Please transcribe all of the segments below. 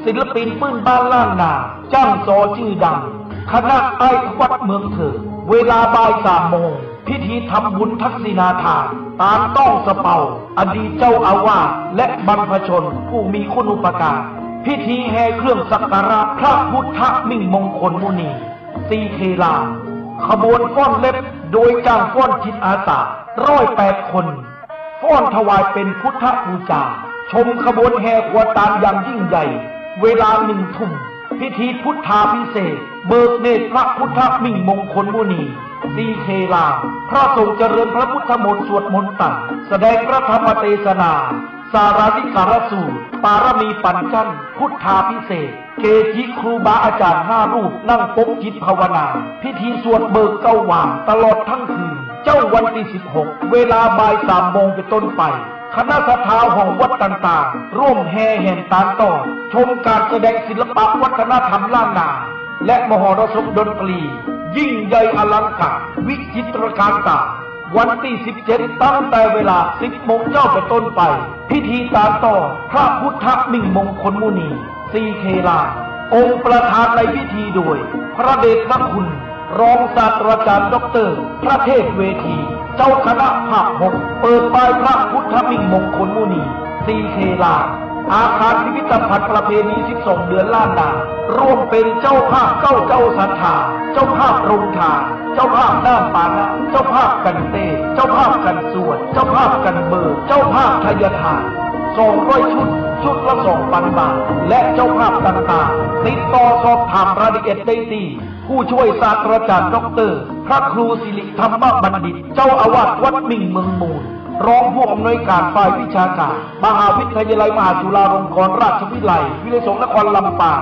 ศิลปินปื้นบ้านล้านนาจ้างซอชื่อดังคณะไอ้วัดเมืองเถิดเวลาบ่าย3 โมงพิธีทำบุญทักษิณาทานตามต้องสะเปาอดีตเจ้าอาวาสและบรรพชนผู้มีคุณูปการพิธีแห่เครื่องสักการะพระพุทธมิ่งมงคลมุนีซีเคลาขบวนฟ้อนเล็บโดยจ้างฟ้อนจิตอาสา108 คนฟ้อนถวายเป็นพุทธบูชาชมขบวนแห่ขวตารอย่างยิ่งใหญ่เวลา1 ทุ่มพิธีพุทธาภิเษกเบิกเนตรพระพุทธมิ่งมงคลมุนีซีเคลาพระสงฆ์เจริญพระพุทธมนต์สวดมนต์ตั้งแสดงพระธรรมเทศนาสาราธิการสูตรปารมีปัญจันพุทธาภิเษกเกจิครูบาอาจารย์5 รูปนั่งปกจิตภาวนาพิธีสวดเบิกเก้าว่างตลอดทั้งคืนเจ้าวันที่16เวลาบ่าย3 โมงเป็นต้นไปคณะศรัทธาของวัดต่างๆร่วมแห่แห่ตานต่อชมการแสดงศิลปะวัฒนธรรมล้านนาและมหรสพดนตรียิ่งใหญ่อลังการวิจิตรการตาวันที่17ตั้งแต่เวลา10 โมงเจ้าเป็นต้นไปพิธีตานต่อพระพุทธมิ่งมงคลมุนีซีเคลาองค์ประธานในพิธีโดยพระเดชพระคุณรองศาสตราจารย์ดร.พระเทพเวทีเจ้าคณะภาค 6เปิดป้ายพระพุทธมิ่งมงคลมุนีซีเคลาอาคารพิพิธภัณฑ์ประเพณี12 เดือนล้านนาร่วมเป็นเจ้าภาพเจ้าศรัทธาเจ้าภาพโรงทานเจ้าภาพน้ำปานะเจ้าภาพกันเตเจ้าภาพกันสวดเจ้าภาพกันเบิกเจ้าภาพทายทาน200 ชุดละ 2,000 บาทและเจ้าภาพต่างๆติดต่อสอบถามรายละเอียดได้ที่ผู้ช่วยศาสตราจารย์ดร.พระครูสิริธรรมบัณฑิตเจ้าอาวาสวัดมิ่งเมืองมูลรองผู้อำนวยการฝ่ายวิชาการมหาวิทยาลัยมหาจุฬาลงกรณราชวิทยาลัยวิทยาสงฆ์นครลำปาง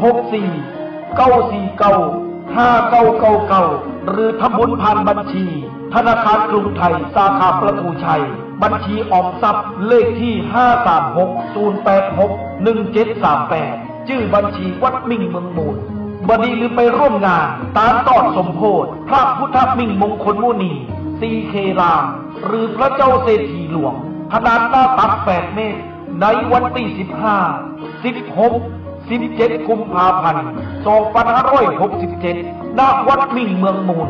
064 949 5999หรือทำบุญผ่านบัญชีธนาคารกรุงไทยสาขาประตูชัยบัญชีออมทรัพย์เลขที่536-086-1738ชื่อบัญชีวัดมิ่งเมืองมูลบดีหรือไปร่วมงานตามตอดสมโพธิพระพุทธมิ่งมงคลมุนีซีเคลาหรือพระเจ้าเศรษฐีหลวงขนาดหน้าตัก8 เมตรในวันที่15 16 17 กุมภาพันธ์ 2567 ณ วัดมิ่งเมืองมูล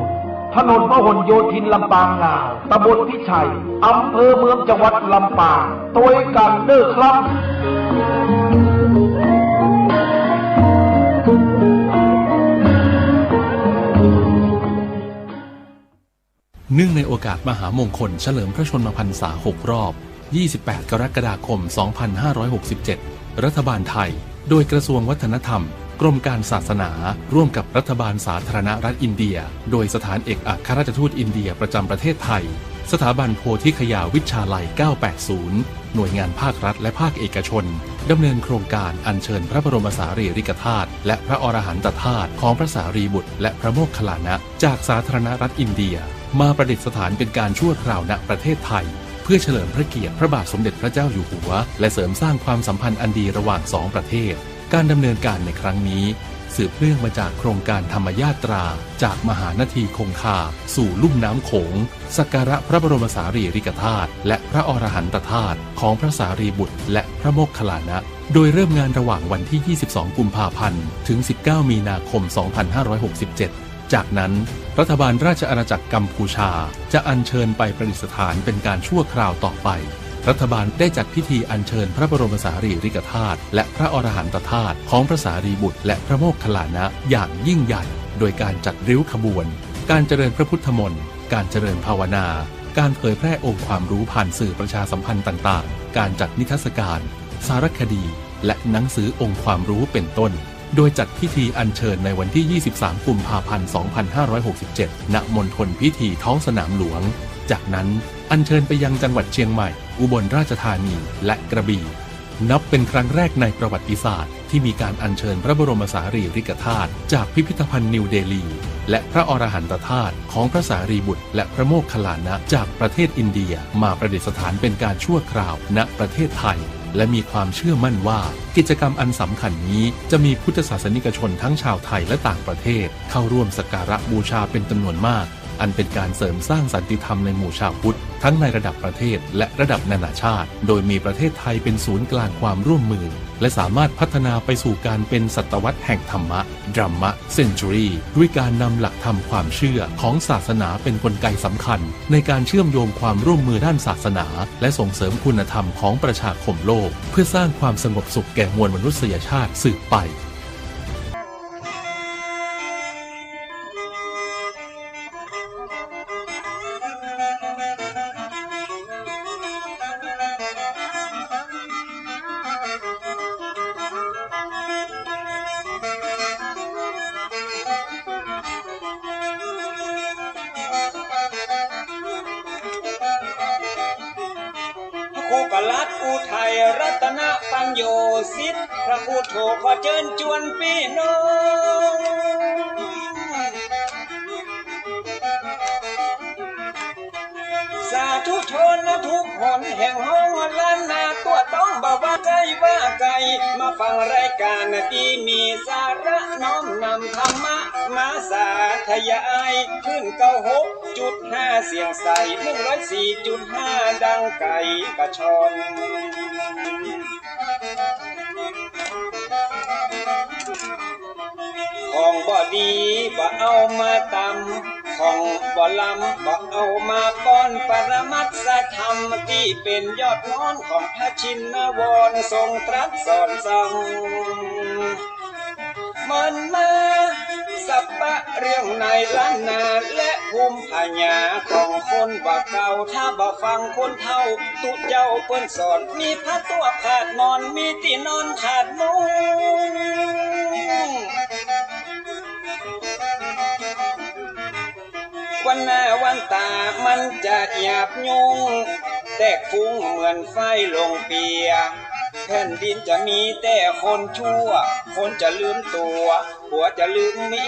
ถนนพหลโยธินลำปางงาวตำบลพิชัยอำเภอเมืองจังหวัดลำปางโดยกันเด้อครับเนื่องในโอกาสมหามงคลเฉลิมพระชนมพรรษา 6 รอบ 28 กรกฎาคม 2567 รัฐบาลไทยโดยกระทรวงวัฒนธรรมกรมการศาสนาร่วมกับรัฐบาลสาธารณรัฐอินเดียโดยสถานเอกอัครราชทูตอินเดียประจำประเทศไทยสถาบันโพธิคยาวิชาลัย 980 หน่วยงานภาครัฐและภาคเอกชนดำเนินโครงการอัญเชิญพระบรมสารีริกธาตุและพระอรหันตธาตุของพระสารีบุตรและพระโมคคัลลานะจากสาธารณรัฐอินเดียมาประดิษฐานเป็นการชั่วคราวณประเทศไทยเพื่อเฉลิมพระเกียรติพระบาทสมเด็จพระเจ้าอยู่หัวและเสริมสร้างความสัมพันธ์อันดีระหว่าง2 ประเทศการดำเนินการในครั้งนี้สืบเนื่องมาจากโครงการธรรมยาตราจากมหานาทีคงคาสู่ลุ่มน้ำโขงสักการะพระบรมสารีริกธาตุและพระอรหันตธาตุของพระสารีบุตรและพระโมคคัลลานะโดยเริ่มงานระหว่างวันที่ 22 กุมภาพันธ์ถึง 19 มีนาคม 2567 จากนั้นรัฐบาลราชอาณาจักรกัมพูชาจะอัญเชิญไปประดิษฐานเป็นการชั่วคราวต่อไปรัฐบาลได้จัดพิธีอัญเชิญพระบรมสารีริกธาตุและพระอรหันตธาตุของพระสารีบุตรและพระโมคคัลลานะอย่างยิ่งใหญ่โดยการจัดริ้วขบวนการเจริญพระพุทธมนต์การเจริญภาวนาการเผยแพร่องค์ความรู้ผ่านสื่อประชาสัมพันธ์ต่างๆการจัดนิทรรศการสารคดีและหนังสือองค์ความรู้เป็นต้นโดยจัดพิธีอัญเชิญในวันที่ 23 กุมภาพันธ์ 2567 ณ มณฑลพิธีท้องสนามหลวงจากนั้นอัญเชิญไปยังจังหวัดเชียงใหม่อุบลราชธานีและกระบี่นับเป็นครั้งแรกในประวัติศาสตร์ที่มีการอัญเชิญพระบรมสารีริกธาตุจากพิพิธภัณฑ์นิวเดลีและพระอรหันตธาตุของพระสารีบุตรและพระโมคคัลลานะจากประเทศอินเดียมาประดิษฐานเป็นการชั่วคราวณประเทศไทยและมีความเชื่อมั่นว่ากิจกรรมอันสำคัญนี้จะมีพุทธศาสนิกชนทั้งชาวไทยและต่างประเทศเข้าร่วมสักการะบูชาเป็นจำนวนมาก อันเป็นการเสริมสร้างสันติธรรมในหมู่ชาวพุทธทั้งในระดับประเทศและระดับนานาชาติโดยมีประเทศไทยเป็นศูนย์กลางความร่วมมือและสามารถพัฒนาไปสู่การเป็นศตวรรษแห่งธรรมะ Dhamma Century ด้วยการนำหลักธรรมความเชื่อของศาสนาเป็นกลไกสำคัญในการเชื่อมโยงความร่วมมือด้านศาสนาและส่งเสริมคุณธรรมของประชาคมโลกเพื่อสร้างความสงบสุขแก่มวลมนุษยชาติสืบไปครูกลัดอุทัยรัตนปัญโยสิทธิ์พระพุทโธขอเชิญชวนพี่น้องสาธุชนทุกคนแห่งห้องล้านนาตัวต้องบอกว่าใจว่าไกลมาฟังรายการที่มีสาระน้อมนำธรรมะมาสาธยายขึ้น96.5เสียงใส104.5ดังไก่กระชอนของบ่ดีบ่เอามาตำของบ่ลำบ่เอามาป้อนปรมัตถธรรมที่เป็นยอดน้อนของพระชินวรทรงตรัสสอนสั่งมันมาสัปปะเรื่องในล้านนาและภูมิปัญญาของคนบ่เก่าถ้าบ่ฟังคนเฒ่าตุเจ้าเปิ้นสอนมีพระตัวขาดนอนมีที่นอนขาดมุ้งวันหน้าวันตามันจะหยาบยุงแตกฟุ้งเหมือนไฟลงเปียแผ่นดินจะมีแต่คนชั่วคนจะลืมตัวผัวจะลืมเมี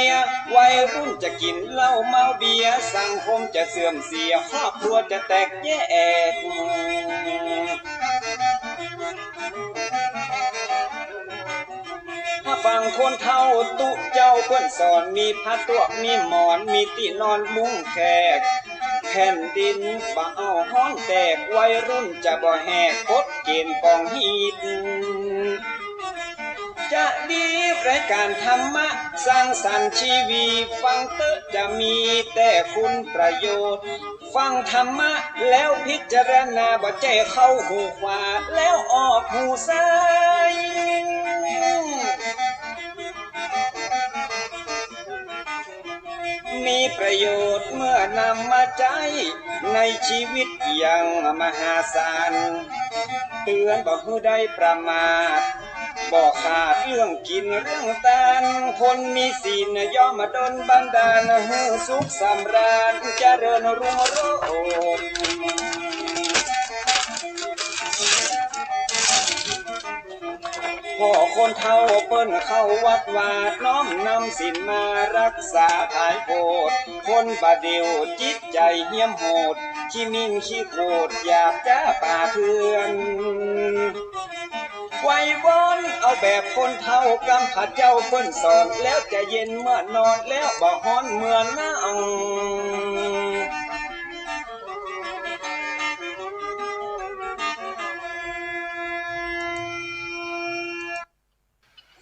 ยวัยรุ่นจะกินเหล้าเมาเบียร์สังคมจะเสื่อมเสียครอบครัวจะแตกแยกถ้าฟังคนเฒ่าตุเจ้าเพิ่นสอนมีผ้าตัวมีหมอนมีที่นอนมุ้งแขกแผ่นดินบ่เอาฮ้อนแตกวัยรุ่นจะบ่แหกกฎเกณฑ์ปองฮีดจะดีรายการธรรมะสร้างสรรค์ชีวิตฟังเตอะจะมีแต่คุณประโยชน์ฟังธรรมะแล้วพิจารณาบ่ใจเข้าหูขวาแล้วออกหูซ้ายมีประโยชน์เมื่อนำมาใช้ในชีวิตอย่างมหาศาลเตือนบอกผู้ใดประมาทบอกขาดเรื่องกินเรื่องทานคนมีศีลย่อมมาดลบันดาลให้สุขสำราญเจริญรุ่งโรจน์พ่อคนเฒ่าเปิ้นเข้าวัดวาดน้อมนำศีลมารักษาภายโพธิ์คนบาเดียวจิตใจเหี้ยมโหดขี้มิ่งขี้โกรธหยาบจ้าป่าเถื่อนไว้วอนเอาแบบคนเฒ่ากำผัดเจ้าเปิ้นสอนแล้วจะเย็นเมื่อนอนแล้วบ่ฮ้อนเมื่อนั่ง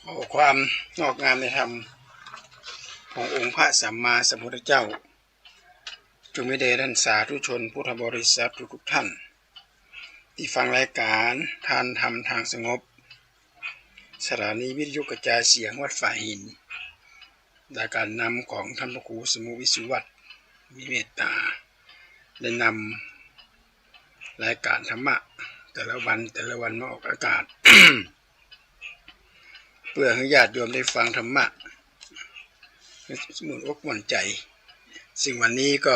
ขอความงอกงามในธรรมขององค์พระสัมมาสัมพุทธเจ้าจงมีแด่ท่านสาธุชนพุทธบริษัททุกท่านที่ฟังรายการทานธรรมทางสงบสถานีวิทยุกระจายเสียงวัดฝ่ายหินโดยการนำของท่านพระครูสมุวิสุวัตรมีเมตตาได้นำรายการธรรมะแต่ละวันมาออกอากาศ เพื่อให้ญาติโยมได้ฟังธรรมะสมุนอกหม่นใจซึ่งวันนี้ก็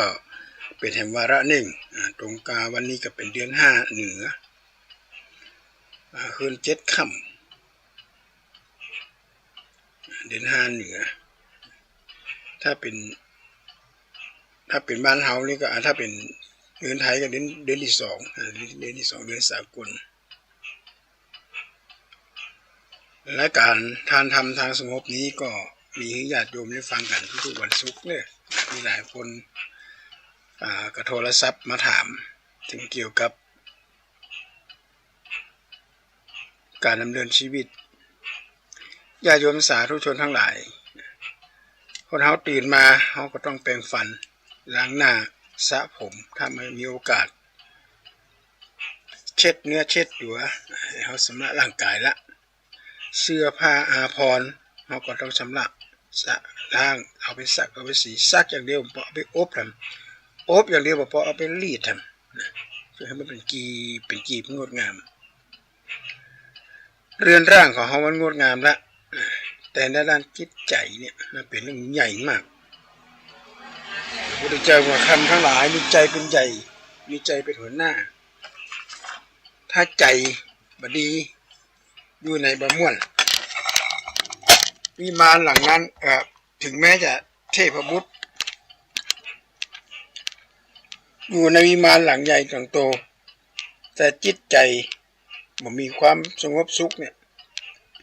เป็นแห่งวาระหนึ่งตรงกาวันนี้ก็เป็นเดือน5เหนือคืน7ค่ำเดือน5เหนือถ้าเป็นบ้านเฮานี่ก็ถ้าเป็นเดือนไทยก็เดือนที่2เดือนสากลและการทานธรรมทางสงบนี้ก็มีให้ญาติโยมได้ฟังกันทุกวันศุกร์เนี่ย มีหลายคนก็โทรศัพท์มาถามถึงเกี่ยวกับการดำเนินชีวิตญาติโยมสาธุชนทั้งหลายคนเฮาตื่นมาเฮาก็ต้องแปรงฟันล้างหน้าสระผมถ้าไม่มีโอกาสเช็ดเนื้อเช็ดตัวให้เฮาชำระร่างกายละเสื้อผ้าอาภรณ์เฮาก็ต้องชำระสะล้างเอาไปซักเอาไปสีซักอย่างเดียวบ่เอาไปอบทำอบอย่างเดียวบ่พอเอาไปรีดทำนะเพื่อให้มันเป็นกีบงดงามเรือนร่างของเฮามันงดงามละแต่ในด้านจิตใจเนี่ยมันเป็นเรื่องใหญ่มากพระพุทธเจ้าว่าคำทั้งหลายมีใจเป็นใหญ่มีใจเป็นหัวหน้าถ้าใจบ่ดีอยู่ในบ่ม่วนวิมานหลังนั้นถึงแม้จะเทพบุตรอยู่ในวิมานหลังใหญ่หลังโตแต่จิตใจบ่มีความสงบสุขเนี่ย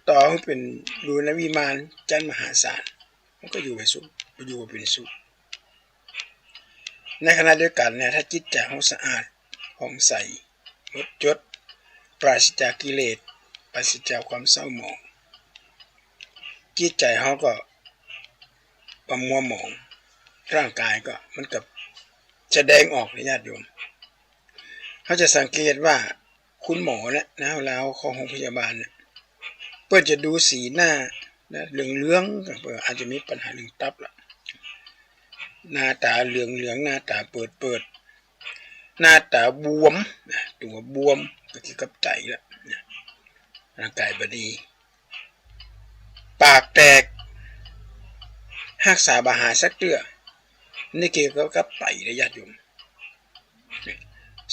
ต่อให้เป็นอยู่ในวิมานจันทร์มหาศาลมันก็อยู่ไปสุขอยู่เป็นสุขในขณะเดียวกันเนี่ยถ้าจิตใจเราสะอาดผ่องใสหมดจดปราศจากกิเลสปราศจากความเศร้าหมองจิตใจเราก็ประมัวหมองร่างกายก็มันกับแสดงออกในญาติโยมเขาจะสังเกตว่าคุณหมอเนี่ยนะเวลาเข้าห้องพยาบาลเนี่ยเพื่อจะดูสีหน้านะเหลืองๆอาจจะมีปัญหาเรื่องตับละหน้าตาเหลืองหน้าตาเปิดหน้าตาบวมตัวบวมก็คือกับไตละร่างกายบดีปากแตกหักษาบาหาสักเตื้อนี่เกี่ยวกับไตระยะโยม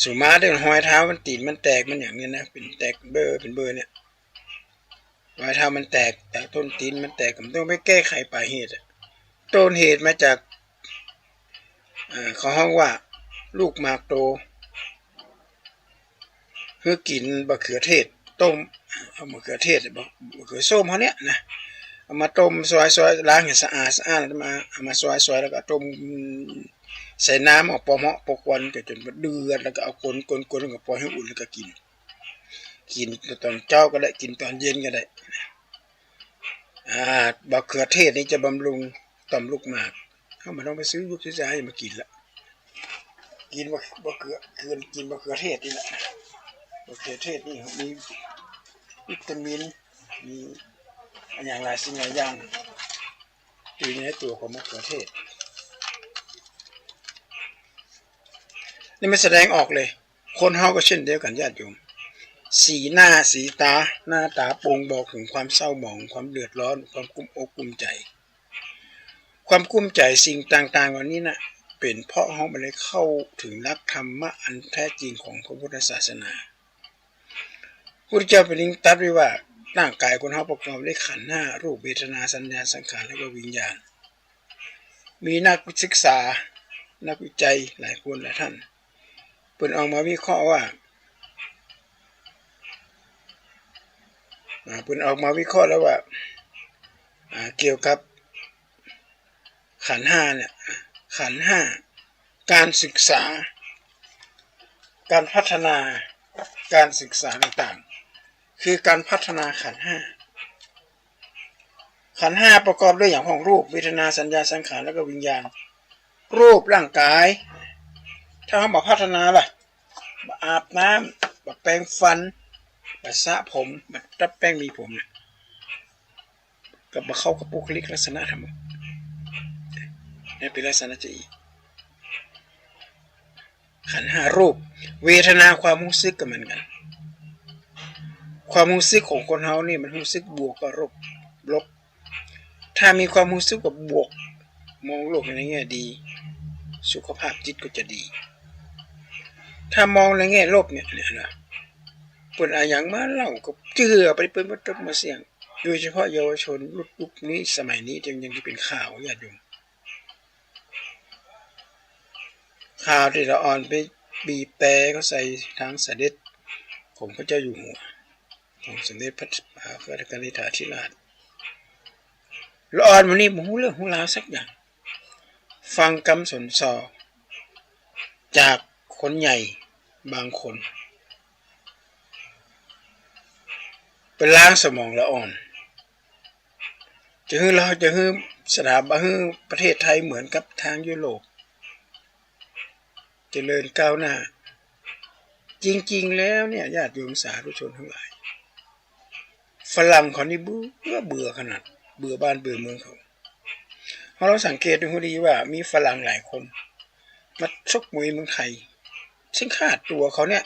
สุมาเดินหอยเท้ามันตีนมันแตกมันอย่างนี้นะเป็นแตกเป็นเบอร์เนี่ยหอยเท้ามันแตกจากต้นตีนมันแตกผมต้องไปแก้ไขปลายเหตุต้นเหตุมาจากเขาห้องว่าลูกหมากโตเพื่อกินบะเขือเทศต้มเอามะเขือเทศมะเขือส้มเขาเนี้ยนะเอามาต้มซอยล้างให้สะอาดแล้วมาเอามาซอยแล้วก็ต้มใส่น้ำเอาปอเหาะปอกวันจนเดือดแล้วก็เอาคนแล้วก็ปล่อยให้อุ่นแล้วก็กินตอนเช้าก็ได้กินตอนเย็นก็ได้บะเขือเทศนี่จะบำรุงต่อมลูกหมากเขาไม่ต้องไปซื้อลูกซื้อใจมากินละกินบะเขือกินบะเขือเทศนี่แหละบะเขือเทศนี่มีวิตามินมีอย่างหลายสิ่งหลายอย่างอยู่ในตัวของมะเขือเทศนี่มันแสดงออกเลยคนเฮาก็เช่นเดียวกันญาติโยมสีหน้าสีตาหน้าตาโปร่งบอกถึงความเศร้าหมองความเดือดร้อนความกุ้มอกกุ้มใจความกุ้มใจสิ่งต่างๆวันนี้นะเป็นเพราะเฮาไม่ได้เข้าถึงหลักธรรมะอันแท้จริงของพระพุทธศาสนาพระพุทธเจ้าเป็นตรัสไว้ว่าร่างกายคนเฮาประกอบด้วยขันธ์ห้ารูปเวทนาสัญญาสังขารและก็วิญญาณมีนักศึกษานักวิจัยหลายคนหลายท่านเพิ่นออกมาวิเคราะห์ว่าแล้วว่าเกี่ยวกับขันธ์ห้าเนี่ยขันธ์ห้าการศึกษาการพัฒนาการศึกษาต่างๆคือการพัฒนาขันธ์ห้าประกอบด้วยอย่างของรูปเวทนาสัญญาสังขารแล้วก็วิญญาณรูปร่างกายถ้าเขาบอกพัฒนาล่ะอาบน้ำแปรงฟันสระผมตัดแป้งมีผมเนี่ยกับเข้ากับบุคลิกลักษณะธรรมนี่เป็นลักษณะจีขันธ์ห้ารูปเวทนาความรู้สึกก็เหมือนกันความรู้สึกของคนเฮานี่มันรู้สึกบวกกับลบถ้ามีความรู้สึกกับบวกมองโลกในแง่ดีสุขภาพจิตก็จะดีถ้ามองในแง่ลบเนี่ยนะเปิดอะไรอย่างมาเล่ากับเจือไปเปิดมาตบมาเสี่ยงโดยเฉพาะเยาวชนรุ่นนี้สมัยนี้ยังที่เป็นข่าวญาติโยมข่าวที่ละอ่อนไปบีบแต่เขาใส่ทางเสด็จของพระเจ้าอยู่หัวของสมเด็จพระกนิษฐาธิราชละอ่อนวันนี้หูเรื่องหูราวสักอย่าง ฟังคำสนสอจากคนใหญ่บางคนเป็นล้างสมองละอ่อนจะให้เราจะให้สถาบันให้ประเทศไทยเหมือนกับทางยุโรปเจริญก้าวหน้าจริงๆแล้วเนี่ยญาติโยมสาธุชนทั้งหลายฝรั่งเขานี่เบื่อขนาดเบื่อบ้านเบื่อเมืองเขาเราสังเกตดูให้ดีว่ามีฝรั่งหลายคนมาชกมวยเมืองไทยซึ่งค่าตัวเขาเนี่ย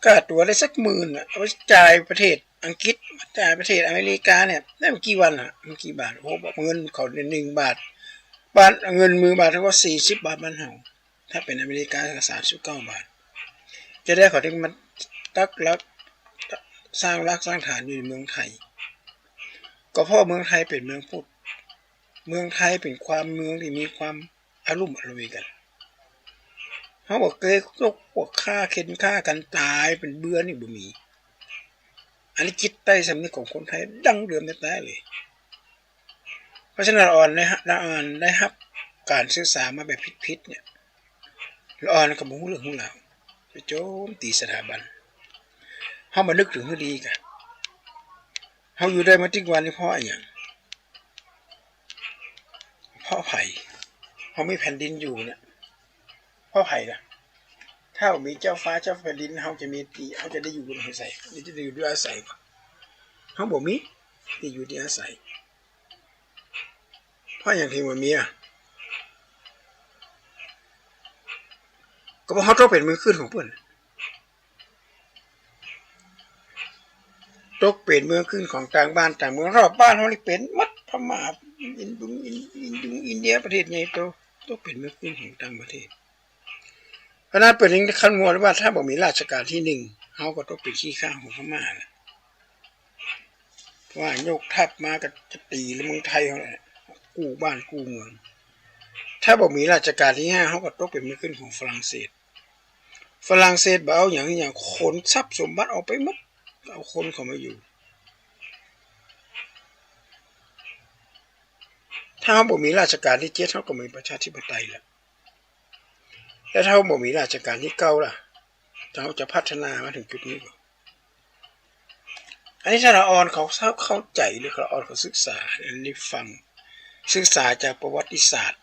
ค่าตัวได้สัก10,000เอาไปจ่ายประเทศอังกฤษจ่ายประเทศอเมริกาเนี่ยได้ไม่กี่วันไม่กี่บาทโอ้บอกเงินเขา1 บาทเงินมือบาทเท่ากับ40 บาทบ้านเฮาถ้าเป็นอเมริกาก็39 บาทจะได้เขาถึงมันตักลักสร้างรักสร้างฐานอยู่ในเมืองไทยก็เพราะเมืองไทยเป็นเมืองพุทธเมืองไทยเป็นความเมืองที่มีความอารมณ์อร่วยกันเขาบอกเคยพวกฆ่าเข็นฆ่ากันตายเป็นเบื่อนี่บ่มีอันนี้จิตใต้สำนึกของคนไทยดั้งเดิมแท้ๆเลยเพราะฉะนั้นอ่อนได้รับการศึกษามาแบบผิดๆเนี่ยอ่อนก็บ่ฮู้เรื่องฮู้ราวไปโจมตีสถาบันเฮามานึกถึงให้ดีกันเฮาอยู่ได้มาถึงวันนี้เพราะอะไรเพราะไผ่เฮามีแผ่นดินอยู่เนี่ยเพราะไผ่ล่ะถ้ามีเจ้าฟ้าเจ้าแผ่นดินเฮาจะมีที่เฮาจะได้อยู่บนอาศัยจะได้อยู่ด้วยอาศัยเฮาบ่มีที่อยู่ที่อาศัยเพราะอย่างที่ว่ามีก็เพราะเฮาต้องเป็นมือขึ้นของเพิ่นตกเป็นเมืองขึ้นของต่างบ้านต่างเมืองรอบบ้านเฮานี่เป็นมัดพม่าอินเดียประเทศใหญ่โตตกเป็นเมืองขึ้นของต่างประเทศเพราะนั้นเป็นอย่างคันงัวว่าถ้าบ่มีราชการที่1เฮาก็ต้องเป็นขี้ข้าของพม่าล่ะว่ายกทัพมาก็จะตีเมืองไทยเฮาแหละกู้บ้านกู้เมืองถ้าบ่มีราชการที่5เฮาก็ต้องเป็นเมืองขึ้นของฝรั่งเศสบ่เอาอย่างขนทรัพย์สมบัติออกไปหมดเอาคนเข้ามาอยู่ถ้าบ่มีราชการที่7เฮาก็มีประชาธิปไตยแล้วแต่ถ้าบ่มีราชการที่9ล่ะเราจะพัฒนามาถึงจุดนี้บ่อันนี้ถ้าเราอ่อนเขาเข้าใจหรือเขาอ่อนเขาศึกษาอันนี้ฟังศึกษาจากประวัติศาสตร์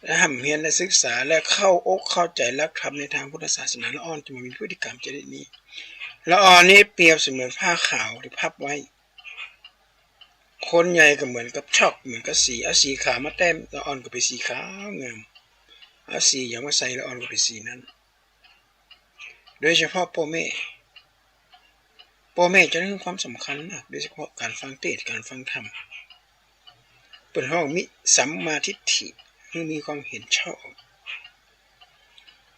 และทำเรียนและศึกษาและเข้าอกเข้าใจหลักธรรมในทางพุทธศาสนาละอ่อนจะมีพฤติกรรมชนิดนี้ละอ่อนนี้เปรียบเสมือนผ้าขาวที่พับไว้คนใหญ่ก็เหมือนกับช็อกเหมือนกับสีเอาสีขาวมาแต้มละอ่อนก็เป็นสีขาวงามเอาสีอย่างมาใส่ละอ่อนก็เป็นสีนั้นโดยเฉพาะพ่อแม่จะให้ความสำคัญมากโดยเฉพาะการฟังเทศน์การฟังธรรมเป็นห้องมิสัมมาทิฏฐิคือมีความเห็นชอบ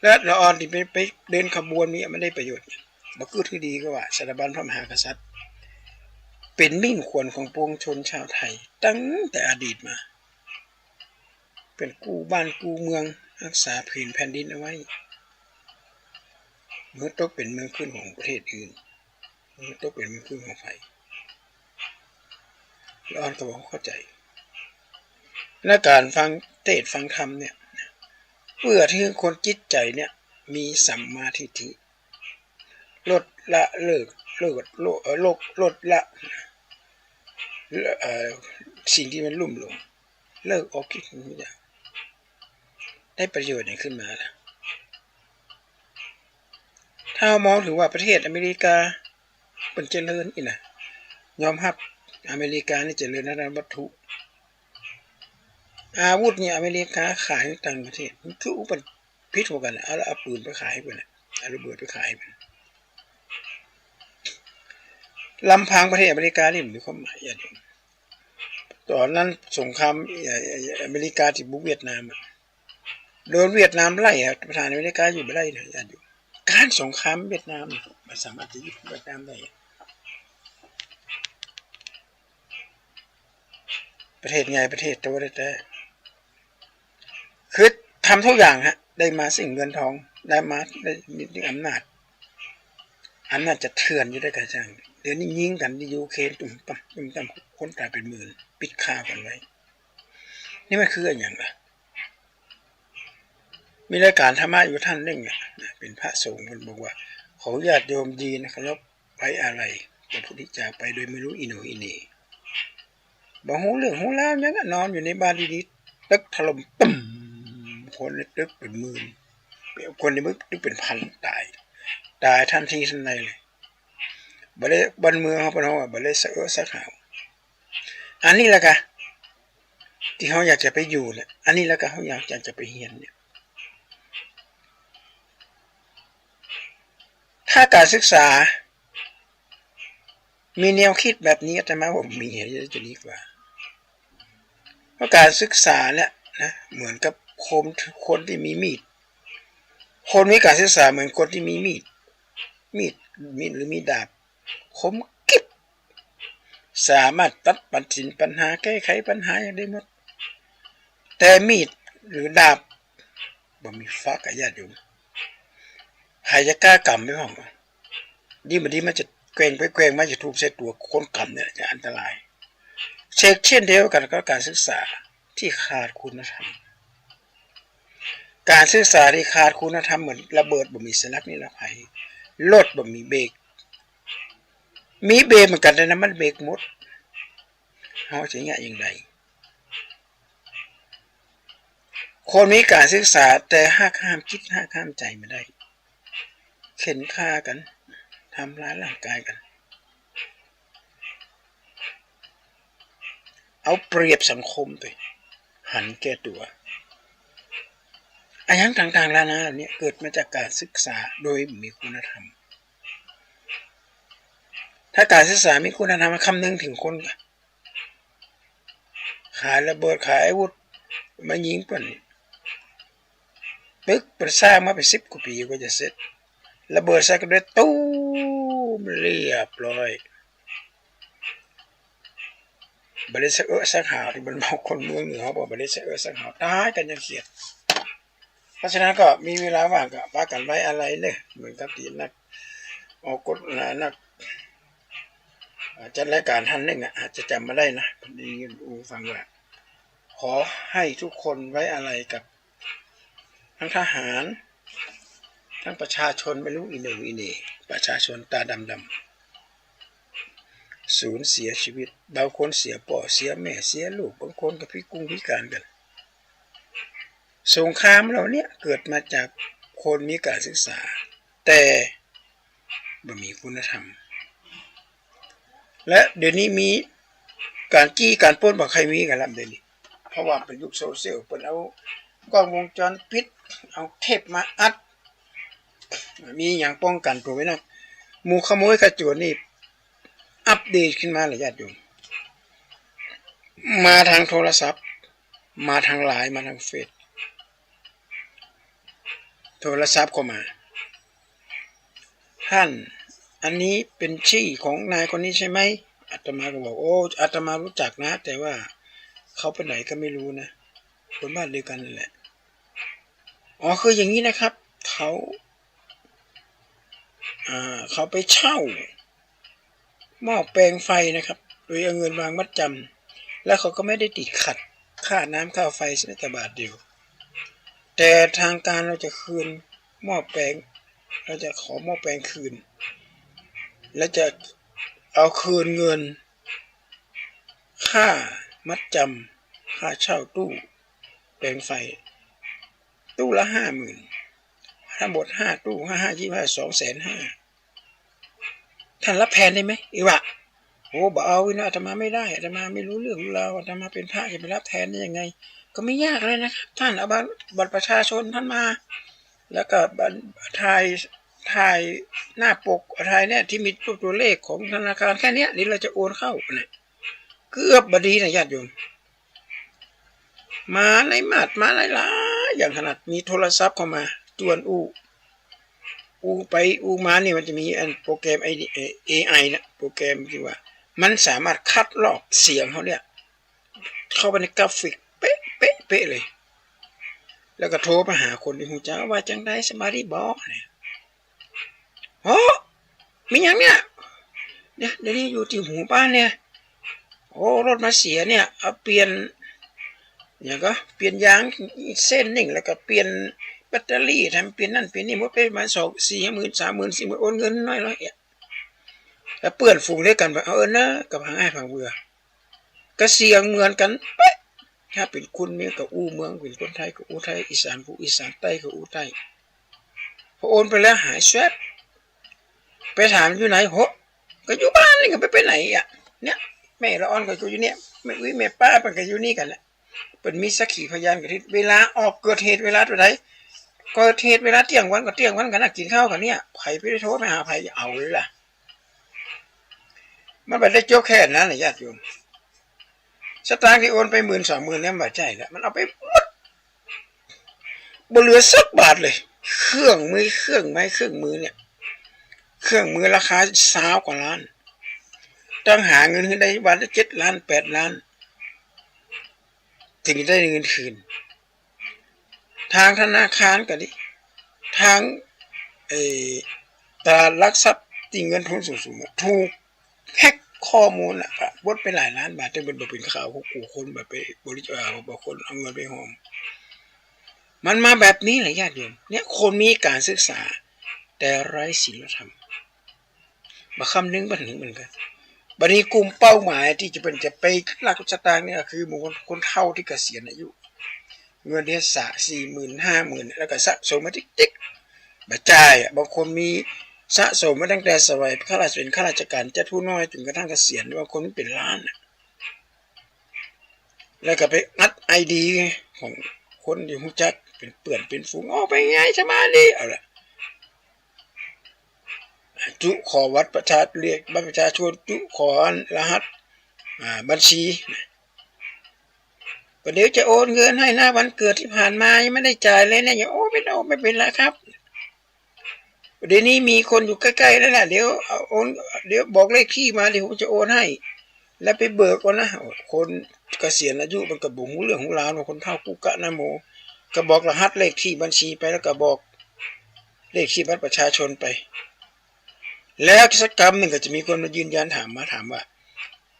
และละอ่อนที่ไปเดินขบวนนี้ไม่ได้ประโยชน์บ่คือที่ดีก็ว่าสถาบันพระมหากษัตริย์เป็นมิ่งขวัญของปวงชนชาวไทยตั้งแต่อดีตมาเป็นกู้บ้านกู้เมืองรักษาผืนแผ่นดินเอาไว้เมื่อตกเป็นเมืองขึ้นของประเทศอื่นเมื่อตกเป็นเมืองขึ้นของไทยละอ่อนก็บอกเข้าใจและการฟังเทศน์ฟังธรรมเนี่ยเพื่อที่คนจิตใจเนี่ยมีสัมมาทิฏฐิลดละสิ่งที่มันลุ่มหลงเลิกออกคิดทุกอย่างได้ประโยชน์เนี่ยขึ้นมาแล้วถ้ามองถึงว่าประเทศอเมริกาเป็นเจริญอีกนะยอมรับอเมริกานี่เจริญในด้านวัตถุอาวุธเนี่ยอเมริกาขายต่างประเทศมันคืออุปพิษหัวกันเอาปืนไปขายไปนะเอาระเบิดไปขายไปลำพังประเทศอเมริกานี่มีความหมายอย่างนี้ตอนนั้นสงครามอเมริกาที่บุกเวียดนามโดนเวียดนามไล่ประธานอเมริกาอยู่ไม่ได้เลยอยู่การสงครามเวียดนามไม่สามารถจะยึดเวียดนามได้ประเทศไงประเทศตัวแต่คือทำทุกอย่างได้มาสิ่งเงินทองได้มาได้มีอำนาจจะเถื่อนอยู่ได้กระจังเดี๋ยวนี้ยิงกันที่ยูเครนตุ่มต่ำคนตายเป็นหมื่นปิดข่าวกันไว้ นี่มันคืออย่างไรมีรายการธรรมะอยู่ท่านหนึ่งเป็นพระสงฆ์มันบอกว่าขอญาติโยมดีนะครับไปอะไรพระพุทธเจ้าไปโดยไม่รู้อีโหนอีเหน่บอกหูเรื่องหูแล้วยังนอนอยู่ในบ้านดีๆตึกถล่มตึ้มคนในตึกเป็นหมื่นคนในตึกเป็นพันตายทันทีทันใดเลยบ่ได้บ้านเมืองเขาเป็นเขาบ่ได้สักหาวอันนี้แหละค่ะที่เขาอยากจะไปอยู่เนี่ยอันนี้แหละค่ะเขาอยากจะไปเรียนเนี่ยถ้าการศึกษามีแนวคิดแบบนี้อาตมาผมมีเหตุจะดีกว่าเพราะการศึกษาเนี่ยนะเหมือนกับคนที่มีมีดคนมีการศึกษาเหมือนคนที่มีมีดหรือมีดาบคมกิ๊บสามารถตัดปัญหาแก้ไขปัญหาอย่างได้หมดแต่มีดหรือดาบบ่มีฟ้ากับญาติโยมใครจะกล้ากำไม่พ้องดีมันจะเกรงไปเกรงมาจะถูกใส่ตัวคนกำเนี่ยจะอันตรายเช่นเดียวกันกับการศึกษาที่ขาดคุณธรรมการศึกษาที่ขาดคุณธรรมเหมือนระเบิดบ่มีสัญลักษณ์นิรภัยรถบ่มีเบรกเหมือนกันแต่น้ำมันเบรกหมดเขาจะเงี้ยอย่างไรคนมีการศึกษาแต่ห้ามคิดห้ามใจไม่ได้เข็นฆ่ากันทำร้ายร่างกายกันเอาเปรียบสังคมไปหันแก่ตัวอายังต่างๆแล้วนะเนี่ยเกิดมาจากการศึกษาโดยมีคุณธรรมถ้าการศึกษามีคุณธรรมคำนึงถึงคนขายระเบิดขายอาวุธมายิงกันตึกประสร้างมาเป็น10 กว่าปีก็จะเสร็จระเบิดใส่กันด้วยตู้มเรียบร้อยบริษัทสังหารที่มันบอกคนเมืองเหนือเขาบอกบริษัทสังหารตายกันยังเขียดเพราะฉะนั้นก็มีเวลาว่างก็ว่ากันไว้อะไรเลยเหมือนกับที่นักออกกฎนักจัดรายการท่านหนึ่งอาจจะจำมาได้นะพอดีฟังว่าขอให้ทุกคนไว้อะไรกับทั้งทหารทั้งประชาชนไม่รู้อีโหนอีเหน่ประชาชนตาดำสูญเสียชีวิตบางคนเสียพ่อเสียแม่เสียลูกบางคนก็พิการกันสงครามเราเนี่ยเกิดมาจากคนมีการศึกษาแต่บ่มีคุณธรรมและเดี๋ยวนี้มีการจี้การปล้นบ่ใครมีกันแล้วเดี๋ยวนี้เพราะว่าเป็นยุคโซเชียลเพิ่นเอากล้องวงจรปิดเอาเทปมาอัดมีอย่างป้องกันตัวไว้นะหมู่ขโมยกระโจนนี่อัปเดตขึ้นมาเลยญาติโยมมาทางโทรศัพท์มาทางไลน์มาทางเฟซโทรศัพท์เข้ามาท่านอันนี้เป็นชื่อของนายคนนี้ใช่ไหมอาตมาก็บอกโอ้อาตมารู้จักนะแต่ว่าเขาไปไหนก็ไม่รู้นะคนบ้านเดียวกันนั่นแหละอ๋อคืออย่างนี้นะครับเขาไปเช่าหม้อแปลงไฟนะครับโดยเอาเงินวางมัดจำแล้วเขาก็ไม่ได้ติดขัดค่าน้ำค่าไฟสักแต่บาทเดียวแต่ทางการเราจะคืนหม้อแปลงเราจะขอหม้อแปลงคืนและจะเอาคืนเงินค่ามัดจำค่าเช่าตู้แปลงไฟตู้ละ50,000ทั้งหมด5ตู้250,000ท่านรับแทนได้ไหมอีวะโอ้บ่เอานะอาตมาไม่ได้อาตมาไม่รู้เรื่องรู้ราวอาตมาเป็นพระจะไปรับแทนได้ยังไงก็ไม่ยากเลยนะครับท่านเอาบัตรประชาชนท่านมาแล้วก็ถ่ายหน้าปกถ่ายเนี่ยที่มีตัวเลขของธนาคารแค่นี้นี่เราจะโอนเข้าเนี่ยเกือบบดีนะญาติโยมมาหลายอย่างขนาดมีโทรศัพท์เข้ามาจวนไปมานี่มันจะมีโปรแกรมAI นะโปรแกรมที่ว่ามันสามารถคัดลอกเสียงเขาเนี่ยเข้าไปในกราฟิกเป๊ะเลยแล้วก็โทรไปหาคนที่หูจักว่าจังได้สบายดีบ่เนี่ยโอ้มีอย่างเนี่ยเดี๋ยวนี้อยู่ที่หมู่บ้านเนี่ยโอ้รถมาเสียเนี่ยเอาเปลี่ยน อย่างก็เปลี่ยนยางเส้นหนึ่งแล้วก็เปลี่ยนแบตเตอรี่ทำเปลี่ยนนั่นเปลี่ยนนี่หมดไปประมาณ2-4 หมื่น 3 หมื่น 4 หมื่นโอนเงินน้อยแล้วเปื่อนฝูงเรียกกันว่านะกับหางไอ้ผังเบื่อก็เสียงเหมือนกันเป๊ะถ้าเป็นคุณเมียกับอู้เมืองเป็นคนไทยกับอู้ไทยอีสานกับอีสานใต้กับอู้ใต้พอโอนไปแล้วหายแซบไปถามอยู่ไหนโหก็อยู่บ้านนี่ก็ไปไหนอ่ะเนี่ยแม่ละอ่อนก็อยู่เนี่ยแม่ป้าเป็นก็อยู่นี่กันแหละเป็นมีสักขีพยานกันที่เวลาออกเกิดเหตุเวลาตัวใดเกิดเหตุเวลาเที่ยงวันก็เที่ยงวันกันนะกินข้าวกันเนี่ยไผ่ไปโทรไปหาไผ่เอาเลยล่ะมันไม่ได้โจ๊กแค่นั้นนะญาติโยมสตางค์ที่โอนไป10,000-20,000เนี่ยไม่ใช่แล้วมันเอาไปหมดบ่เหลือสักบาทเลยเครื่องไม้เครื่องมือเนี่ยเครื่องมือราคา20 กว่าล้านต้องหาเงินได้วันละ7 ล้าน 8 ล้านถึงจะได้เงินคืนทางธนาคารก็ดิทางตลาดหลักทรัพย์ที่เงินทุนสูงๆถูกแฮกข้อมูลบดไปหลายล้านบาทจนเป็นข่าวของกูคนแบบไปบริจาคบางคนเอาเงินไปหอมมันมาแบบนี้แหละญาติโยมเนี่ยคนมีการศึกษาแต่ไร้ศีลธรรมมาคำนึงบันทึงเหมือนกันบัดนี้กลุ่มเป้าหมายที่จะไปหลักสตางค์เนี่ยคือหมู่คนเฒ่าที่เกษียณอายุเงินเดือน40,000-50,000แล้วก็สะสมมาติ๊กๆบาจ่ายบางคนมีสะสมมาตั้งแต่สมัยข้าราชการจะทุนน้อยจนกระทั่งเกษียณบางคนเป็นล้านแล้วก็ไปงัดไอดีของคนที่รู้จักเป็นเปื่อนเป็นฝูงไปง่ายสมาดีเอาละจุขอวัดประชาเรียกบัตรประชาชนจุขอรหัสบัญชีประเดี๋ยวจะโอนเงินให้นะวันเกิดที่ผ่านมายังไม่ได้จ่ายเลยเนี่ยอย่าไม่เป็นไรครับเดี๋ยวนี้มีคนอยู่ใกล้ๆแล้วแหละเดี๋ยวโอนเดี๋ยวบอกเลขที่มาเดี๋ยวผมจะโอนให้แล้วไปเบิกก่อนนะคนเกษียณอายุมันก็บ่ฮู้เรื่องฮู้ราวคนเฒ่ากุกะนะโมก็บอกรหัสเลขที่บัญชีไปแล้วก็บอกเลขที่บัตรประชาชนไปแล้วกิจกรรมหนึ่งก็จะมีคนมายืนยันถามว่า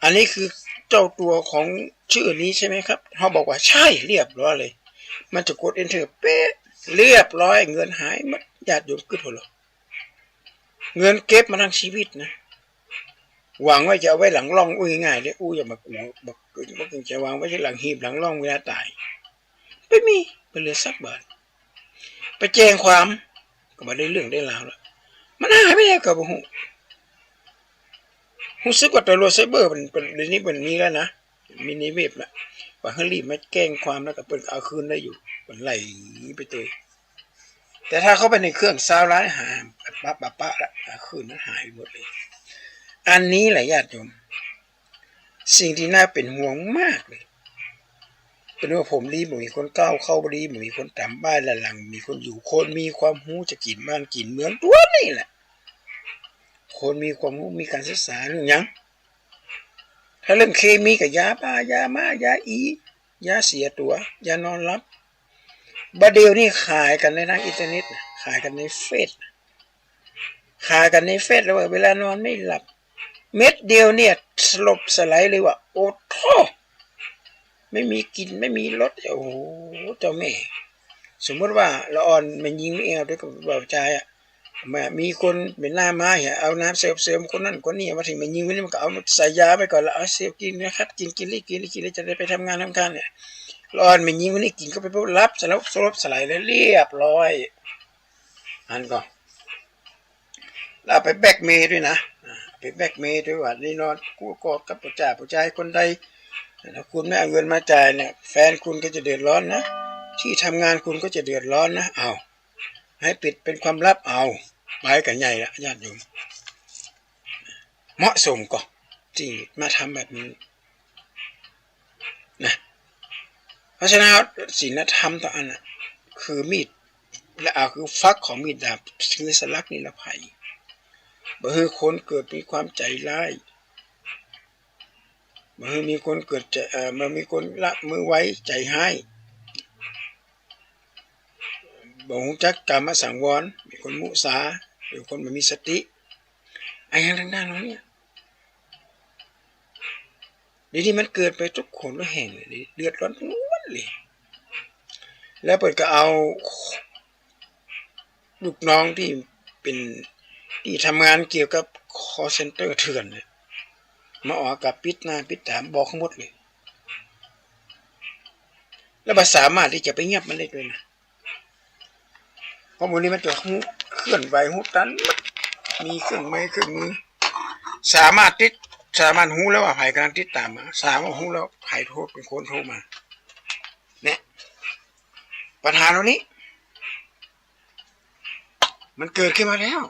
อันนี้คือเจ้าตัวของชื่อนี้ใช่ไหมครับเขาบอกว่าใช่เรียบร้อยเลยมันจะกด enter เป๊ะเรียบร้อยเงินหายหมดญาติโยมกึดหัวเราะเงินเก็บมาทั้งชีวิตนะหวังว่าจะเอาไว้หลังร่องง่ายๆเลยอย่ามากูบอกจะวางไว้ที่หลังหีบหลังร่องเวลาตายไม่มีไปเหลือสักบาทไปแจ้งความก็มาได้เรื่องได้ราวแล้วมันหายไปแล้วกับหูซึกว่าตัวโรไซเบอร์เป็นเดี๋ยวนี้เป็นนี้แล้วนะมินิเว็บละว่าให้รีบมาแจ้งความแล้วก็เป็นเอาคืนได้อยู่มันไหลไปตัวแต่ถ้าเข้าไปในเครื่องซาวร้านหาปะละคืนนั้นหายหมดเลยอันนี้แหละญาติโยมสิ่งที่น่าเป็นห่วงมากเลยเป็นว่าผมดีมีคนก้าวเข้าดีมีคนตามบ้านหลังมีคนอยู่คนมีความรู้จะกินบ้านกินเมืองตัวนี่แหละคนมีความรู้มีการศึกษาเรื่องยังถ้าเรื่องเคมีกับยาบ้ายามายาอียาเสียตัวยานอนหลับบะเดียวนี่ขายกันในทางอินเทอร์เน็ตขายกันในเฟซแล้วว่าเวลานอนไม่หลับเม็ดเดียวเนี่ยสลบสลายเลยว่าโอ้โธ่ไม่มีกินไม่มีรสโอ้โหเจ้าแม่สมมติว่าละอ่อนมันยิงไม่เอาด้วยกับบ่าวใจมีคนเป็นหน้าไม้เอาน้ำเสริมคนนั้นคนนี้มาถึงมันยิงมันก็เอาใส่ยาไปก่อนแล้วเอาเสพกินนะครับกินรีบแล้วจะได้ไปทำงานเนี่ยละอ่อนมันยิงมันนี่กินก็ไปปุ๊บรับสลบสลายแล้วเรียบร้อยอันก็แล้วไปแบกเมย์ด้วยนะไปแบกเมย์ด้วยว่านี่นอนกู้กอดกับผู้ชายคนใดถ้าคุณไม่เอาเงินมาจ่ายเนี่ยแฟนคุณก็จะเดือดร้อนนะที่ทำงานคุณก็จะเดือดร้อนนะเอาให้ปิดเป็นความลับเอาไปกันใหญ่ละญาติโยมเหมาะสมก่อนที่มาทำแบบนี้นะเพราะฉะนั้นศีลธรรมต่ออันน่ะคือมีดและคือฟักของมีดดาบคือสลักนิรภัยบ่คือคนเกิดมีความใจร้ายบ่คือมีคนเกิดจะมันมีคนละมือไว้ใจให้บ่ฮู้จักกามสังวรมีคนมุสาหรือคนไม่มีสติไอ้อย่างต่างๆเหล่านี้เดี๋ยวนี้มันเกิดไปทุกคนทุกแห่งเลยเดือดร้อนทั้งนั้น ดเลยแล้วเปิดก็เอาลูกน้องที่เป็นที่ทำงานเกี่ยวกับ call center เถื่อนเนี่ยมาออกกับปิดหน้าปิดตาบอกทั้งหมดเลยแล้วมันสามารถที่จะไปเงียบมันได้ด้วยนะเพราะมูลนี้มันจะเคลื่อนไหวหูตันมีเครื่องไม้เครื่องมือสามารถหูแล้วว่าใครกำลังติดตามมาสามารถหูแล้วใครโทรเป็นคนโทรมาเนี่ยปัญหาเหล่านี้มันเกิดขึ้นมาแล้ว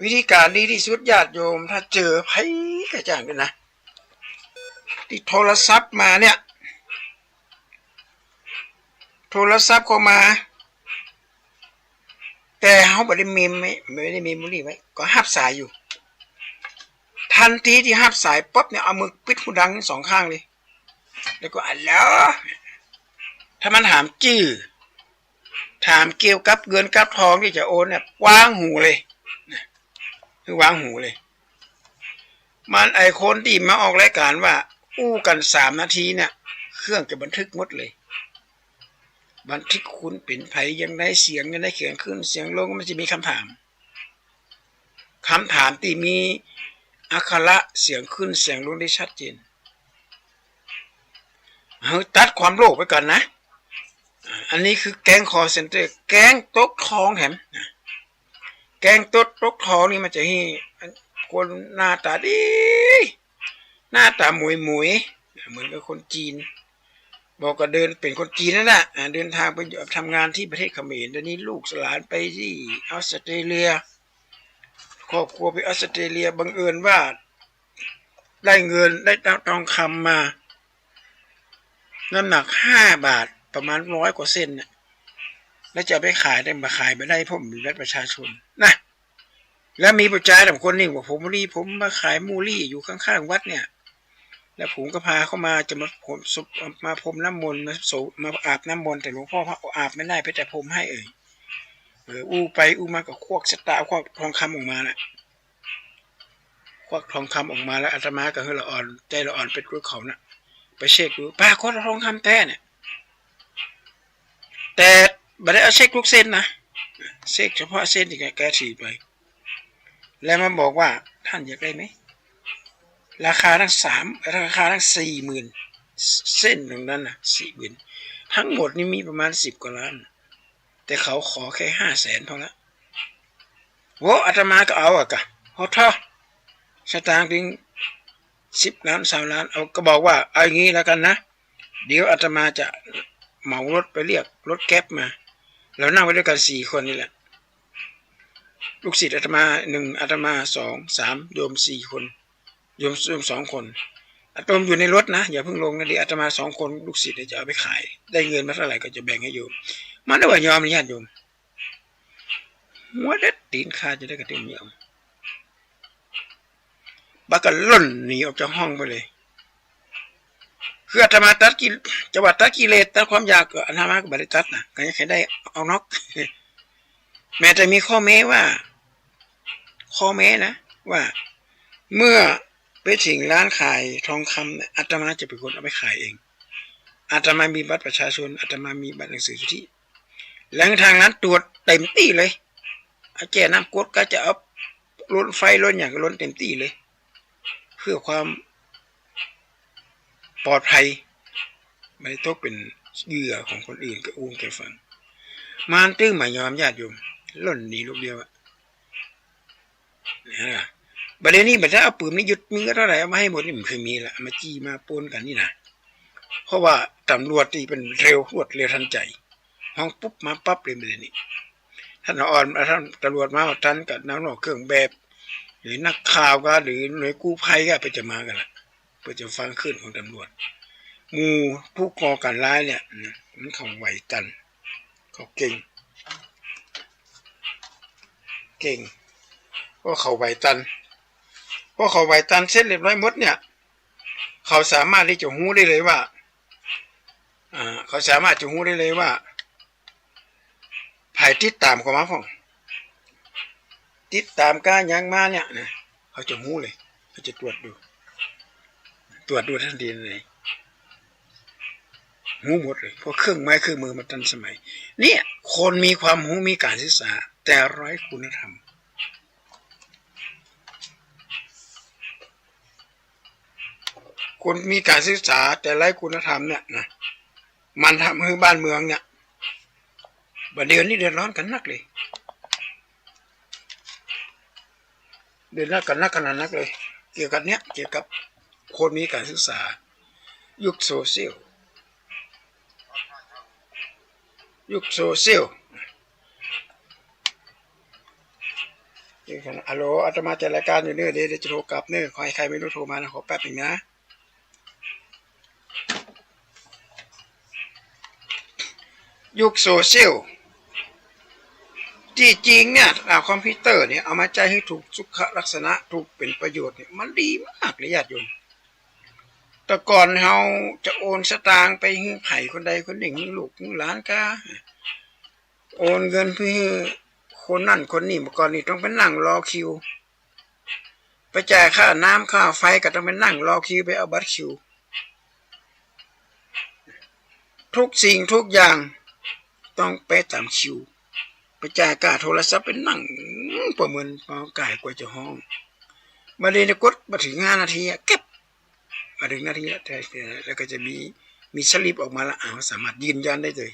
วิธีการดีที่สุดญาติโยมถ้าเจอไผกระจ่างกันนะที่โทรศัพท์มาเนี่ยโทรศัพท์เข้ามาแต่เขาไม่ได้มีมูลลี่ไว้ก็หับสายอยู่ทันทีที่หับสายปั๊บเนี่ยเอามือปิดหูดังสองข้างเลยแล้วก็อัลโหลถ้ามันถามจื้อถามเกี่ยวกับเงินกับทองที่จะโอนเนี่ยวางหูเลยคือวางหูเลยมันไอคนที่มาออกรายการว่าอู้กัน3 นาทีเนี่ยเครื่องจะบันทึกหมดเลยบันทึกคุณเป็นไผยังได้เสียงยังได้เขียนขึ้นเสียงลงมันจะมีคำถามที่มีอักขระเสียงขึ้นเสียงลงได้ชัดเจนตัดความโลภไปก่อนนะอันนี้คือแก๊งคอเซ็นเตอร์แก๊งตกทองแถมแก๊งตกทองนี่มันจะให้คนหน้าตาดีหน้าตาหมวยเหมือนกับคนจีนบอกก็เดินเป็นคนจีนนั่นแหละเดินทางไปทำงานที่ประเทศเขมรตอนนี้ลูกหลานไปที่ออสเตรเลียครอบครัวไปออสเตรเลียบังเอิญว่าได้เงินได้ทองคำมาน้ำหนัก5 บาทประมาณ100 กว่าเส้นเนี่ยแล้วจะไปขายได้มาขายไม่ได้เพราะมีบัตรประชาชนนะแล้วมีประชาชนคนหนึ่งบอกผมมาขายมูลี่อยู่ข้างๆวัดเนี่ยแล้วผมก็พาเข้ามาจะมาพรมน้ำมนต์มาอาบน้ำมนต์แต่หลวงพ่ออาบไม่ได้ไปแต่พรมให้อู้ไปอู้มาก็ควักสตาร์ควักทองคำออกมาน่ะควักทองคำออกมาแล้วอาตมาก็คือละอ่อนใจละอ่อนเป็นกล้วยเขาน่ะไปเช็คดูป้าคนทองคำแท้เนี่ยแต่ไม่ได้เอาเช็คทุกเส้นนะเช็คเฉพาะเส้นที่แกฉีดไปแล้วมันบอกว่าท่านอยากได้ไหมราคาทั้ง40,000เส้นตรงนั้นนะ40,000ทั้งหมดนี่มีประมาณ10 กว่าล้านแต่เขาขอแค่500,000พอละโว้อาตมาก็เอาอะกะฮอท่อสตางค์ถึง10 ล้าน20 ล้านเอาก็บอกว่าเอาอย่างนี้แล้วกันนะเดี๋ยวอาตมาจะเหมารถไปเรียกรถแก๊ปมาแล้วนั่งไปด้วยกัน4 คนนี่แหละลูกศิษย์อาตมา1อาตมา2 3โยม4 คนโยม2 คนอาตมาอยู่ในรถนะอย่าเพิ่งลงนะดิอาตมา2 คนลูกศิษย์จะเอาไปขายได้เงินมาเท่าไหร่ก็จะแบ่งให้โยมมันได้ว่ายอมญาติโยมหัวเด็ดตีนขาจะได้กระเทียมยอมบักก็ล่นหนีออกจากห้องไปเลยคืออาตมาตัดกิเลสตัดความอยากอาตมาก็บริตัดนะก็ยังแค่ได้เอานอกแม้แต่มีข้อแม้นะว่าเมื่อไปถึงร้านขายทองคำเนี่ยอาตมาจะเป็นคนเอาไปขายเองอาตมามีบัตรประชาชนอาตมามีบัตรหนังสือสุทธิแล้วทางนั้นตรวจเต็มที่เลยอาจารย์น้ำกดก็จะเอาล้นไฟล้นอย่างล้นเต็มที่เลยเพื่อความปลอดภัยไม่ต้องเป็นเหยื่อของคนอื่นก็อุ้งแกฟังมานตื้อหมายยอมญาติโยมล่นหนีลูกเดียวอะนะประเด็นนี้บัดนี้เอาปืนนี่ยึดมีก็เท่าไหร่เอามาให้หมดนี่มันเคยมีแหละมาจี้มาปนกันนี่นะเพราะว่าตำรวจที่เป็นรวดเร็วทันใจห้องปุ๊บมาปั๊บเลยประเด็นนี้ท่านอ่อนท่านตำรวจมาทันกับน้องเครื่องแบบหรือนักข่าวก็หรือหน่วยกู้ภัยก็ไปจะมากันละเพื่อจะฟังขึ้นของตำรวจมูผู้ก่อการร้ายเนี่ยมันเขาไหวตันเขาเก่งเพราะเขาไหวตันเสร็จเรียบร้อยหมดเนี่ยเขาสามารถที่จะหู้ได้เลยว่าภายติดตามเขามาของติดตามการยังมาเนี่ยนะเขาจะหู้เลยเขาจะตรวจดูทันทีเลย หูหมดเลยเพราะเครื่องไม้เครื่องมือมันทันสมัยเนี่ยคนมีความรู้มีการศึกษาแต่ไร้คุณธรรมคนมีการศึกษาแต่ไร้คุณธรรมเนี่ยนะมันทำให้บ้านเมืองเนี่ยบัดเดี๋ยวนี้เดือดร้อนกันนักเลยเดือดร้อนกันนักขนาดนักเลยเกี่ยวกับเนี้ยเกี่ยวกับคนมีการศึกษายุคโซเชียลฮัลโหลอาตมาจัดรายการอยู่เนื้อเดี๋ยวจะโทรกลับเนื้อขอให้ใครไม่รู้โทรมานะขอแป๊บหนึ่งนะยุคโซเชียลที่จริงเนี่ยคอมพิวเตอร์เนี่ยเอามาใช้ให้ถูกสุขลักษณะถูกเป็นประโยชน์เนี่ยมันดีมากเลยญาติโยมแต่ก่อนเราจะโอนสตางค์ไปให้ไผ่คนใดคนหนึ่งลูกหลานก็โอนเงินเพื่อคนนั่นคนนี้เมื่อก่อนนี่ต้องไปนั่งรอคิวไปจ่ายค่าน้ำค่าไฟก็ต้องไปนั่งรอคิวไปเอาบัตรคิวทุกสิ่งทุกอย่างต้องไปตามคิวไปจ่ายค่าโทรศัพท์ไปนั่งประเมินเป้าไก่กว่าจะห้องมาเรียนกดมาถึง5 นาทีเก็บมาถึงนาทีแล้วก็จะมีสลิปออกมาแล้วสามารถยืนยันได้เลย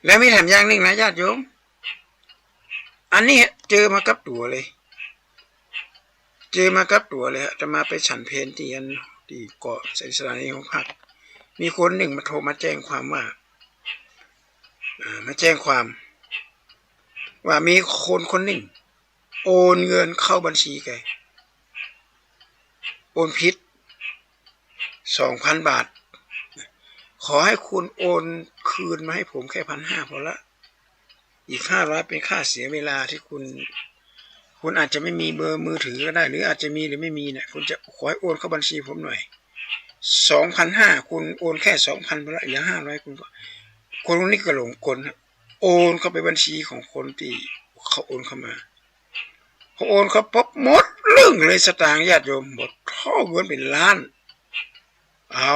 และไม่แถมอย่างนึงนะญาติโยมอันนี้เจอมากับตัวเลยจะมาไปฉันเพลที่เกาะเซนสรานีของพักมีคนหนึ่งมาโทรมาแจ้งความว่ามีคนหนึ่งโอนเงินเข้าบัญชีแกโอนผิด 2,000 บาทขอให้คุณโอนคืนมาให้ผมแค่ 1,500 พอละอีก500เป็นค่าเสียเวลาที่คุณอาจจะไม่มีเบอร์มือถือก็ได้หรืออาจจะมีหรือไม่มีเนี่ยคุณจะขอให้โอนเข้าบัญชีผมหน่อย 2,500 คุณโอนแค่ 2,000 พอละเหลือ500คุณคนนี้ก็หลงกลโอนเข้าไปบัญชีของคนที่เขาโอนเข้ามาพอโอนเขาปุ๊บหมดเรื่องเลยสตางค์ญาติโยมหมดท่อเงินเป็นล้านเอา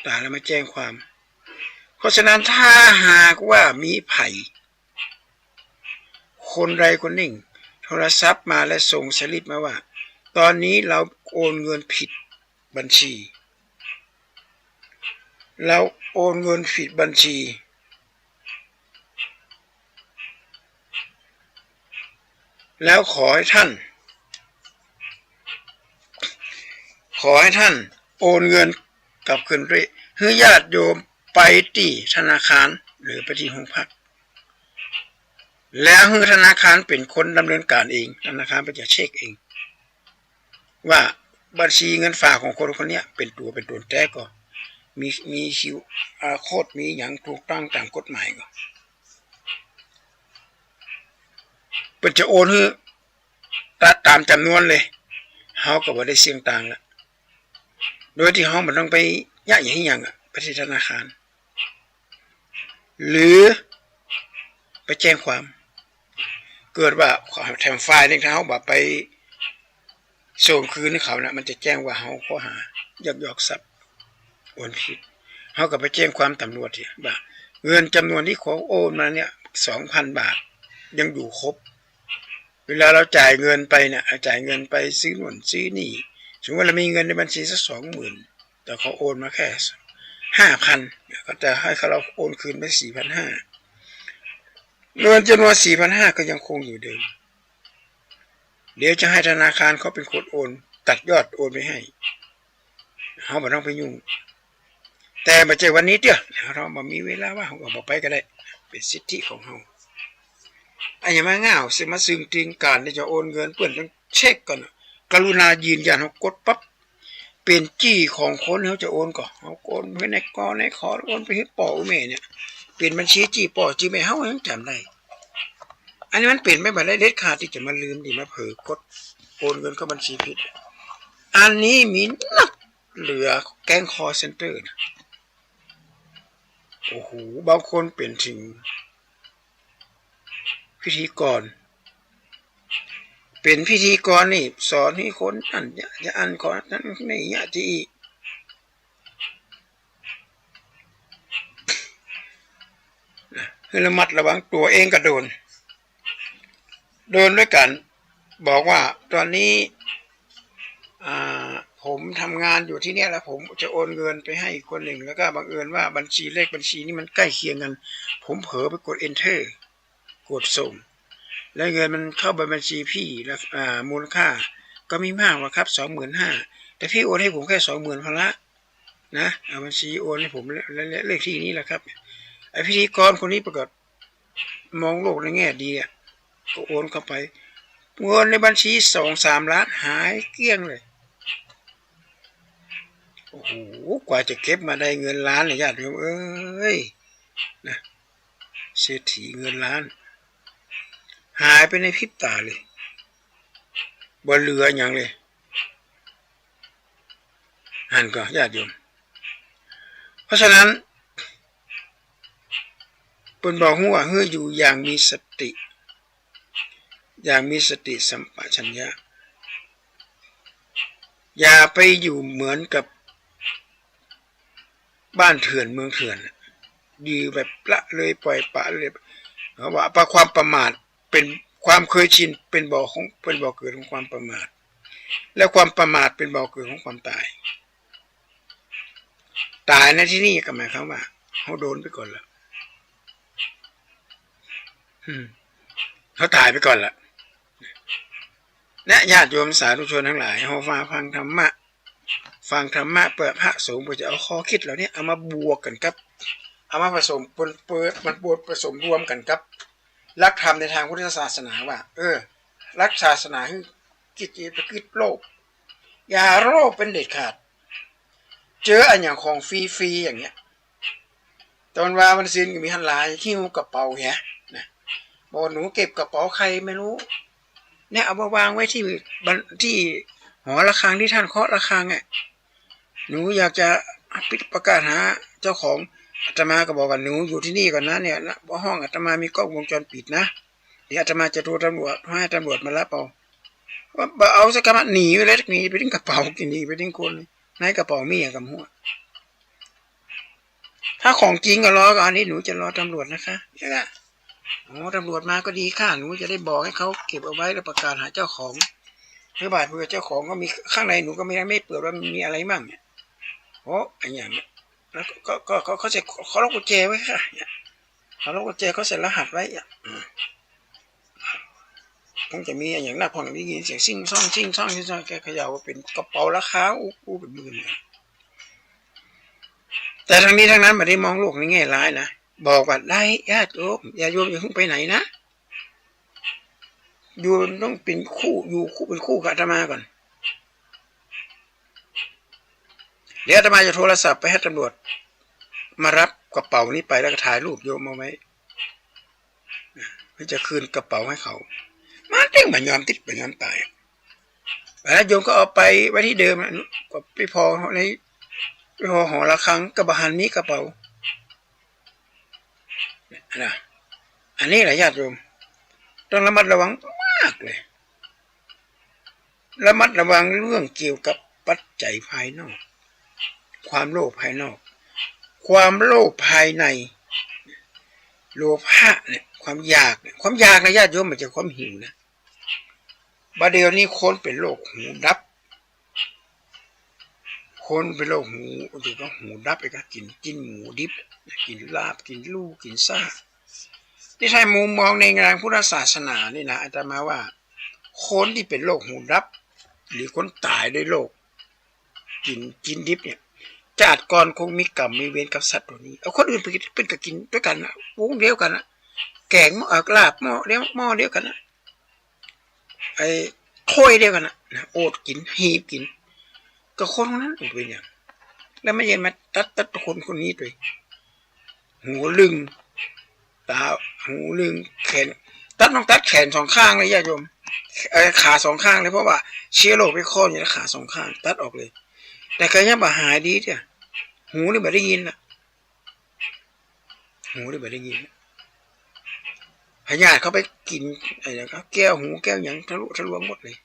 ตายแล้วมาแจ้งความเพราะฉะนั้นถ้าหากว่ามีไผ่คนใดคนหนึ่งโทรศัพท์มาและส่งสลิปมาว่าตอนนี้เราโอนเงินผิดบัญชีแล้วขอให้ท่านโอนเงินกลับคืนด้วยให้ญาติโยมไปที่ธนาคารหรือไปที่ห้องพักแล้วให้ธนาคารเป็นคนดำเนินการเองธนาคารจะเช็คเองว่าบัญชีเงินฝากของคนนี้เป็นตัวแท้ก็มีคิวโคดมีอย่างถูกต้องตามกฎหมายก็เป็นจะโอนให้ตามจำนวนเลยเขาก็บ่ได้เสี่ยงต่างละโดยที่เขาไม่ต้องไปอย่างไปที่ธนาคารหรือไปแจ้งความเกิดว่าแถมไฟล์นี่เขาบอกไปส่งคืนให้เขานะมันจะแจ้งว่าเขาข้อหายักยอกทรัพย์โอนผิดเขาก็ไปแจ้งความตำรวจที่ว่าเงินจำนวนที่เขาโอนมาเนี่ย 2,000 บาทยังอยู่ครบเวลาเราจ่ายเงินไปเนี่ยจ่ายเงินไปซื้อหนุนซื้อนี่สมมติว่าเรามีเงินในบัญชีสัก 20,000 แต่เขาโอนมาแค่ 5,000 ก็จะให้เราโอนคืนไป 4,500 เงินจำนวน 4,500 ก็ยังคงอยู่เดิมเดี๋ยวจะให้ธนาคารเขาเป็นคนโอนตัดยอดโอนไปให้เขาไม่ต้องไปยุ่งแต่มาเจอวันนี้เดี๋ยวเราไม่มีเวลาว่าเขาก็บอกไปก็ได้เป็นสิทธิของเขาอย่ามาง่าวมาซึ่งจริงการที่จะโอนเงินเพื่อนต้องเช็คก่อนกรุณายืนยันเขากดปั๊บเป็นจี้ของคนเขาจะโอนก่อนเขาโอนไปในกอในขอโอนไปให้ป่อแม่เนี่ยเปลี่ยนบัญชีจี้ป่อจี้แม่เขายังจำได้อันนี้มันเปลี่ยนไม่ได้เด็ดขาดที่จะมาลืมดิมาเผลอกดโอนเงินเข้าบัญชีผิดอันนี้มีนักเหลือแก๊งคอเซ็นเตอร์นะโอ้โหบางคนเป็นถึงพิธีกรเป็นพิธีกรนี่สอนให้คนอ่านอย่าอ่านก่อนนั้นนี่อย่าที่ ให้ระมัดระวังตัวเองก็โดนด้วยกันบอกว่าตอนนี้ผมทำงานอยู่ที่เนี่ยแล้วผมจะโอนเงินไปให้อีกคนหนึ่งแล้วก็บังเอิญว่าบัญชีเลขบัญชีนี้มันใกล้เคียงกันผมเผลอไปกด enter กดส่งแล้วเงินมันเข้าไปบัญชีพี่แล้วมูลค่าก็ไม่มากหรอกครับ 25,000 แต่พี่โอนให้ผมแค่ 20,000 พอละนะเอาบัญชีโอนให้ผมและเลขที่นี้แหละครับไอพิธีกรคนนี้ปรากฏมองโลกในแง่ดีก็โอนเข้าไปเงินในบัญชี 2-3 ล้านหายเกลี้ยงเลยโอ้โหกว่าจะเก็บมาได้เงินล้านเนี่ยญาติโยมเอ้ยนะเศรษฐีเงินล้านหายไปในพริบตาเลยบ่เหลืออย่างเลยหันก็ญาติโยมเพราะฉะนั้นเป็นบอกว่าเฮ้ยอยู่อย่างมีสติสัมปชัญญะอย่าไปอยู่เหมือนกับบ้านเถื่อนเมืองเถื่อนดีแบบละเลยปล่อยปละเลยเพราะว่าความประมาทเป็นความเคยชินเป็นบ่อเกิดของความประมาทและความประมาทเป็นบ่อเกิดของความตายในที่นี่ก็หมายความว่าเขาโดนไปก่อนแล้วเขาตายไปก่อนละและญาติโยมสาธุชนทั้งหลายเขาฟังธรรมะเปิดพระสงฆ์เพื่อจะเอาข้อคิดเหล่านี้เอามาบวกกันกับเอามาผสมผสมรวมกันกับหลักธรรมในทางพุทธศาสนาว่าหลักศาสนาคือกิจโลภอย่าโลภเป็นเด็ดขาดเจออันอย่างของฟรีอย่างเงี้ยตอนว่ามันซินก็มีหันหลายหิ้วกระเป๋าแฮะนะบอกหนูเก็บกระเป๋าใครไม่รู้เนี่ยเอามาวางไว้ที่หอระฆังที่ท่านเคาะระฆังหนูอยากจะประกาศหาเจ้าของอาตมาก็บอกว่าหนูอยู่ที่นี่ก่อนนะเนี่ยนะห้องอาตมามีกล้องวงจรปิดนะเดี๋ยวอาตมาจะโทรตำรวจให้ตำรวจมารับเอาสักกะหนีไปเลยหนีไปทิ้งกระเป๋ากินหนีไปทิ้งคนในกระเป๋ามีอย่างกับหัวถ้าของจริงก็รอก่อนนี้หนูจะรอตำรวจนะคะเนี่ยตำรวจมาก็ดีค่ะหนูจะได้บอกให้เขาเก็บเอาไว้แล้วประกาศหาเจ้าของหรือบาดเผื่อเจ้าของก็มีข้างในหนูก็ไม่เปิดว่ามีอะไรมั่งเนี่ยอันอย่างเนี้ยแล้วก็เขาจะเขาล็อกกุญแจไว้ค่ะเขาล็อกกุญแจเขาเสร็จรหัสไว้คงจะมีอย่างหน้าพองได้ยินเสียงซิ่งซ่องแกเขย่าว่าเป็นกระเป๋าราคาอู้เป็นหมื่นแต่ทางนี้ทางนั้นไม่ได้มองโลกในแง่ร้ายนะบอกว่าได้ญาติโยมอย่าเพิ่งไปไหนนะอยู่ต้องเป็นคู่เป็นคู่กับอาตมาก่อนเดี๋ยวอาตมาจะโทรศัพท์ไปให้ตำรวจมารับกระเป๋านี้ไปแล้วก็ถ่ายรูปโยมมาไว้เพื่อจะคืนกระเป๋าให้เขามาเต้งบัญยอมติดบัญยอมตายแล้วโยมก็เอาไปไว้ที่เดิมก็ไปพอหอระฆังกระบาลนี้กระเป๋าอันนี้แหละญาติโยมต้องระมัดระวังมากเลยระมัดระวังเรื่องเกี่ยวกับปัจจัยภายนอกความโลภภายนอกความโลภภายในโลภะเนี่ยความอยากนะญาติโยมมันจะความหิวนะบัดเดี๋ยวนี้คนเป็นโรคหูดับคนเป็นโรคหูถือว่าหูดับไปก็กินหมูดิบกินลาบกินลูกกินซ่าที่ใช่มุมมองในงานพุทธศาสนานี่นะอาตมาว่าคนที่เป็นโรคหูดับหรือคนตายด้วยโรคกินดิบเนี่ยชาติก่อนคงมีกรรมมีเวรกับสัตว์ตัวนี้เอาคนอื่นเป็นก็กินด้วยกันนะวงเดียวกันนะแกงลาบหม้อเดียวกันนะไอ้ถ้วยเดียวกันนะโอดกินหีบกินก็คนนั้นเป็นอย่างแล้วไม่ใช่มาตัดคนนี้ด้วยหูลึงตาหูลึงแขนต้องตัดแขนสองข้างเลยญาติโยมขาสองข้างเลยเพราะว่าเชื้อโรคไปคลอดอยู่ในขาสองข้างตัดออกเลยแต่ก็ยังบ่หายดีจ้ะหูนี่ไม่ได้ยินนะหูนี่ไม่ได้ยินพญาติเขาไปกินอะไรนะครับแก้วหูแก้วอย่างทะลวงหมดเลย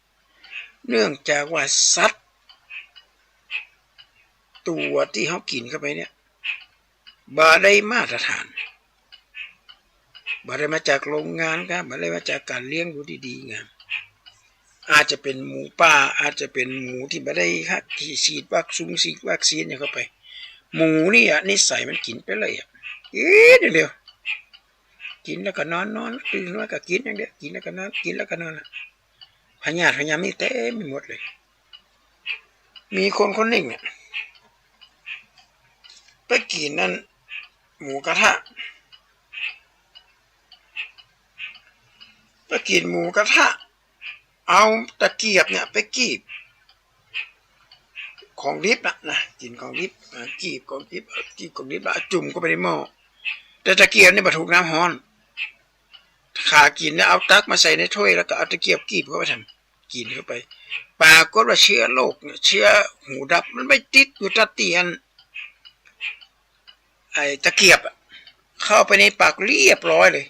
เนื่องจากว่าสัตว์ตัวที่เขากินเข้าไปเนี่ยบ่ได้มาตรฐาน บ่ได้มาจากโรงงานครับบ่ได้มาจากการเลี้ยงดูดีๆไงอาจจะเป็นหมูป่าอาจจะเป็นหมูที่บ่ได้ครับที่ฉีดวัคซีนอย่างเข้าไปหมูนี่นิสัยมันกินไปเลยเดียวกินแล้วก็นอนตื่นแล้วก็กินอย่างเดียวกินแล้วก็นอนกินแล้วก็นอนพยายามนี่เต็มไปหมดเลยมีคนหนึ่งเนี่ยไปกินนั่นหมูกระทะไปกินหมูกระทะเอาตะเกียบเนี่ยไปกีบของดิบนะกินของดิบกีบของดิบแล้วจุ่มก็ไปในหม้อแต่ตะเกียบนี่บรรทุกน้ำร้อนขากินเนี่ยเอาตักมาใส่ในถ้วยแล้วก็เอาตะเกียบกีบเข้าไปทำกินเข้าไปปรากฏว่าเชื้อโรคเนี่ยเชื้อหูดับมันไม่ติดอยู่ตะเตียนไอ้ตะเกียบเข้าไปในปากเรียบร้อยเลย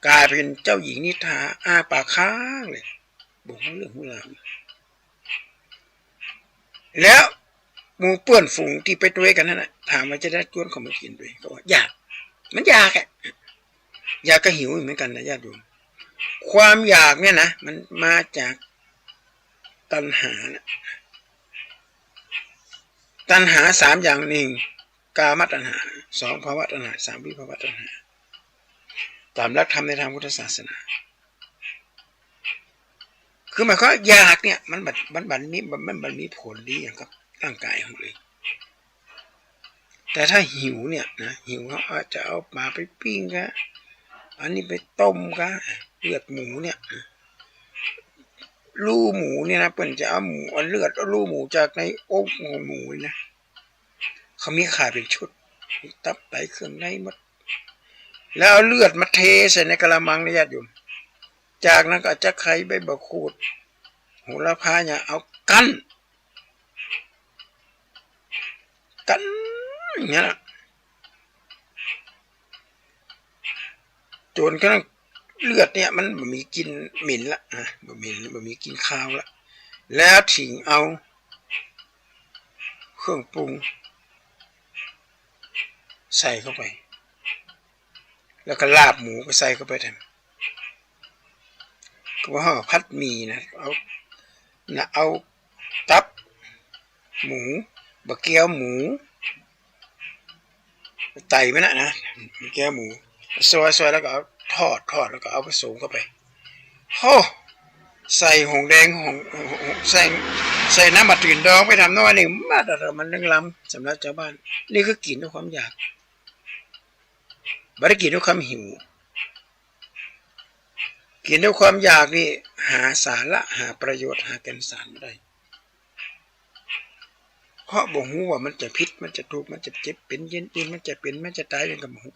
กลายเป็นเจ้าหญิงนิทราอ้าปากค้างเลยบอกเรื่องราวแล้วหมูเปื้อนฝูงที่ไปด้วยกันนั่นน่ะถามว่าจะได้ชวนเขามากินด้วยก็ว่าอยากมันอยากอยากก็หิวเหมือนกันนะญาติโยมความอยากเนี่ยนะมันมาจากตัณหานะตัณหา3อย่าง1กามตัณหา2ภาวะตัณหา3วิภาวะตัณหาตามหลักธรรมในทางพุทธศาสนาคือหมายความอยากเนี่ยมันมีผลดีอย่างกับร่างกายของเลยแต่ถ้าหิวเนี่ยนะหิวเขาอาจจะเอามาไปปิ้งก็อันนี้ไปต้มก็เลือดหมูเนี่ยลูหมูเนี่ยนะเปิ้นจะเอาหมูเลือดลูหมูจากในอกของหมูนะเขามีขายเป็นชุดตับไตเครื่องในหมดแล้วเอาเลือดมาเทใส่ในกะละมังนะญาติโยมจากนั้นก็จะไข่ใบมะกรูดโหระพาเนี่ยเอากันอย่างเงี้ยจนกระทั่งเลือดเนี่ยมันมีกลิ่นเหม็นละมันมีกลิ่นคาวละแล้วถิงเอาเครื่องปรุงใส่เข้าไปแล้วก็ลาบหมูก็ใส่เข้าไปแทนก็ว่าพัดหมี่นะเอาตับหมูบะเกี๊ยวหมูไตมันนะบะเกี๊ยวหมูซอยแล้วก็เอาทอดแล้วก็เอาผสมเข้าไปโอ้ใส่หงแดงใส่น้ำมะตื่นดองไปทำน้อยหนึ่งมาแต่มันนึงล้ำสำหรับชาวบ้านนี่คือกินด้วยความอยากไม่ได้กินด้วยความหิวกินด้วยความอยากนี่หาสาระหาประโยชน์หาแก่นสารไม่ได้เพราะบ่ฮู้ว่ามันจะพิษมันจะทุกข์มันจะเจ็บเป็นเย็นเป็นมันจะเป็นมันจะตายเป็นกับบ่ฮู้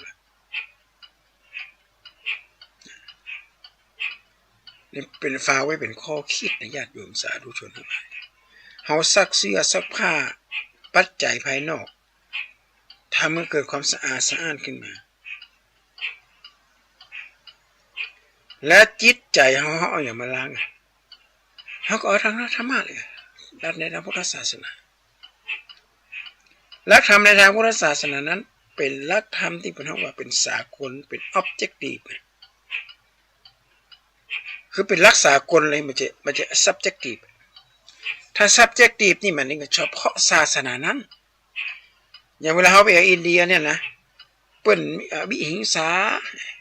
นี่เป็นฟ้าไว้เป็นข้อคิดนะญาติโยมสาธุชนทั้งหลายเฮาซักเสื้อซักผ้าปัจจัยภายนอกทำให้เกิดความสะอาดสะอ้านขึ้นมาและจิตใจเขาเอาอย่างมาล้างเขาก็เอาทางธรรมะเลยรักในทางพุทธศาสนาลักธรรมในทางพุทธศาสนานั้นเป็นลักธรรมที่เป็นว่าเป็นสากลเป็น objective คือเป็นลักษากลเลยมันจะ subjective ถ้า subjective นี่มันนี่ก็เฉพาะศาสนานั้นอย่างเวลาเขาไปอินเดียเนี่ยนะเปิ้นวิหิงสา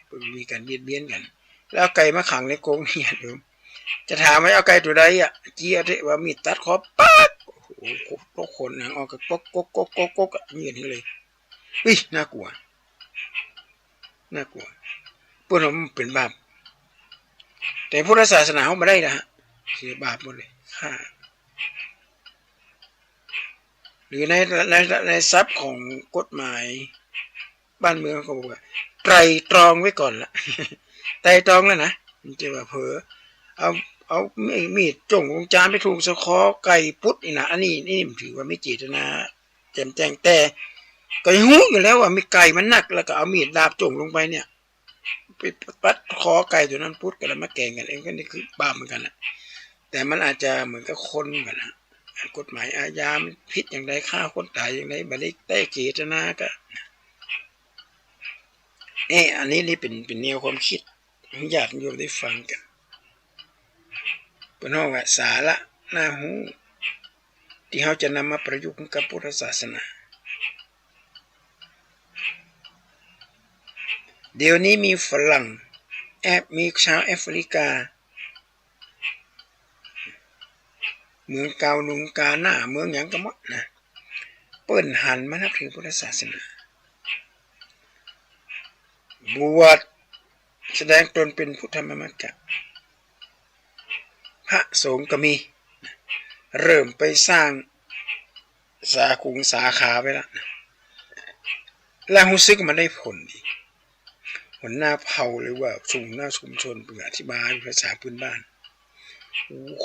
เปิ้นมีการเบียดเบียนกันแล้วไก่มาขังในกรงเนี่ยโยมจะถามว่าเอาไก่ตัวใดเจียที่ว่ามีตัดคอปั๊บโอ้โหทุกคนนะออกกับก๊กอย่างนี้เลยน่ากลัวพวกเราเป็นบาปแต่พุทธศาสนาเขาไม่ได้นะฮะเสียบาปหมดเลยฆ่าหรือในทรัพย์ของกฎหมายบ้านเมืองเขาบอกว่าไตรตรองไว้ก่อนละไตรตรองแล้วนะมันจะว่าเผลอเอามีดจ้งวงจานไปถูกสะคอไก่พุทธนะอันนี้ถือว่าไม่เจตนาแจ่มแจ้งแต่ก็รู้อยู่แล้วว่ามีไก่มันหนักแล้วก็เอามีดดาบจ้งลงไปเนี่ยไปปัดคอไก่ตัวนั้นพุทธกันแล้วมาแกงกันเองก็นี่คือบาปเหมือนกันนะแต่มันอาจจะเหมือนกับคนกันนะกฎหมายอาญาผิดอย่างไรฆ่าคนตายอย่างไรบัดนี้ได้เจตนาก็ อันนี้เป็นแนวความคิดญาติโยมได้ฟังกันเป็นห้องว่าสาระน่าหูที่เขาจะนำมาประยุกต์กับพุทธศาสนาเดี๋ยวนี้มีฝรั่งมีชาวแอฟริกาเมืองเกานุงกาหน้าเมืองอย่างก็หมดนะเปิ้นหันมานับถือพุทธศาสนาบวชแสดงตนเป็นพุทธมมัจจะพระสงฆ์ก็มีเริ่มไปสร้างสาขุงสาขาไปแล้วแล้วรู้สึกมันได้ผลดีหัวหน้าเผ่าหรือว่าชุมหน้าชุมชนเปิดอธิบายภาษาพื้นบ้าน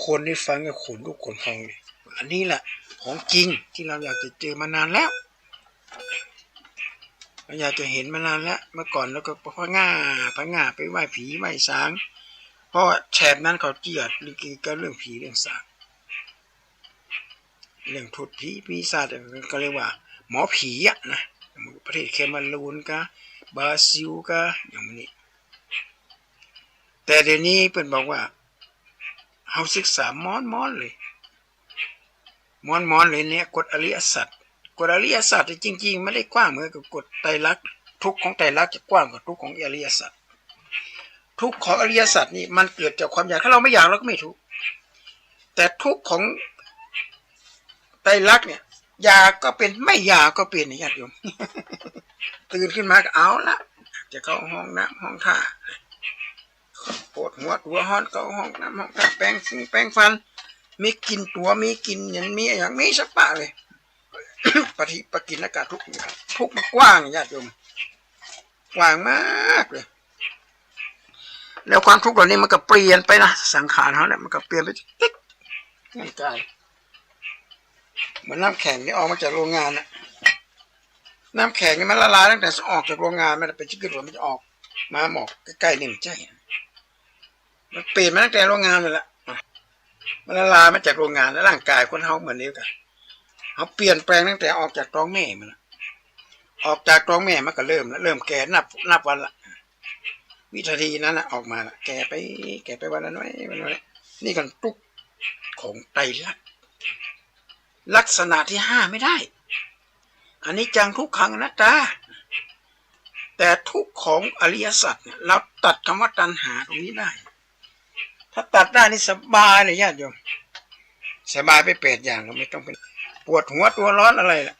คนที่ฟังก็ขนลุกขนพองเลยอันนี้แหละของจริงที่เราอยากจะเจอมานานแล้วเราอยากจะเห็นมานานแล้วเมื่อก่อนแล้วก็พะง่าไปไหว้ผีไหว้สางเพราะแถบนั้นเขาเจียดลิกีก็เรื่องผีเรื่องสางเรื่องทุตผีปีศาจก็เรียกว่าหมอผีอ่ะนะประเทศเคมารูนกะบราซิลกะอย่างนี้แต่เดี๋ยวนี้เพิ่นบอกว่าเขาศึกษามอนเลยมอนเลยเนี่ยกฎอริยสัจจริงๆไม่ได้กว้างเหมือนกับกฎไตรลักษณ์ทุกของไตรลักษณ์จะกว้างกว่าทุกของอริยสัจทุกของอริยสัจนี่มันเกิดจากความอยากถ้าเราไม่อยากเราก็ไม่ทุกแต่ทุกของไตรลักษณ์เนี่ยอยากก็เป็นไม่อยากก็เป็นญาติโยมตื่นขึ้นมาก็เอาละจะเข้าห้องน้ำห้องท่าปวดหัวตัวห้อนเข้าห้องน้ำห้องท่าแปรงฟันมีกินตัวมีกินอย่างมีสักปะเลยปกินอากาศทุกมันกว้างญาติโยมกว้างมากเลยแล้วความทุกข์เหล่านี้มันก็เปลี่ยนไปนะสังขารเขาเนี่ยมันก็เปลี่ยนไปติ๊กร่างกายเหมือนน้ำแข็งที่ออกมาจากโรงงานน่ะน้ำแข็งนี่มันละลายตั้งแต่ออกจากโรงงานมันเป็นชิ้นกระดูกมันจะออกมาหมอกใกล้ๆนี่มันใช่มันเปลี่ยนมาตั้งแต่โรงงานเลยละมันละลายมาจากโรงงานแล้วร่างกายคนเขาเหมือนนี้กันเขาเปลี่ยนแปลงตั้งแต่ออกจากท้องแม่มันละออกจากท้องแม่มันก็เริ่มแก่นับวันละวิธีนั้นนะออกมาละแก่ไปวันละน้อยนี่กันทุกของไตรลักษณะที่ห้าไม่ได้อันนี้จังทุกขังอนัตตาแต่ทุกของอริยสัจเนี่ยเราตัดคำว่าตัณหาตรงนี้ได้ถ้าตัดได้นี่สบายเลยญาติโยมสบายไป8อย่างเราไม่ต้องเป็นปวดหัวตัวร้อนอะไรล่ะ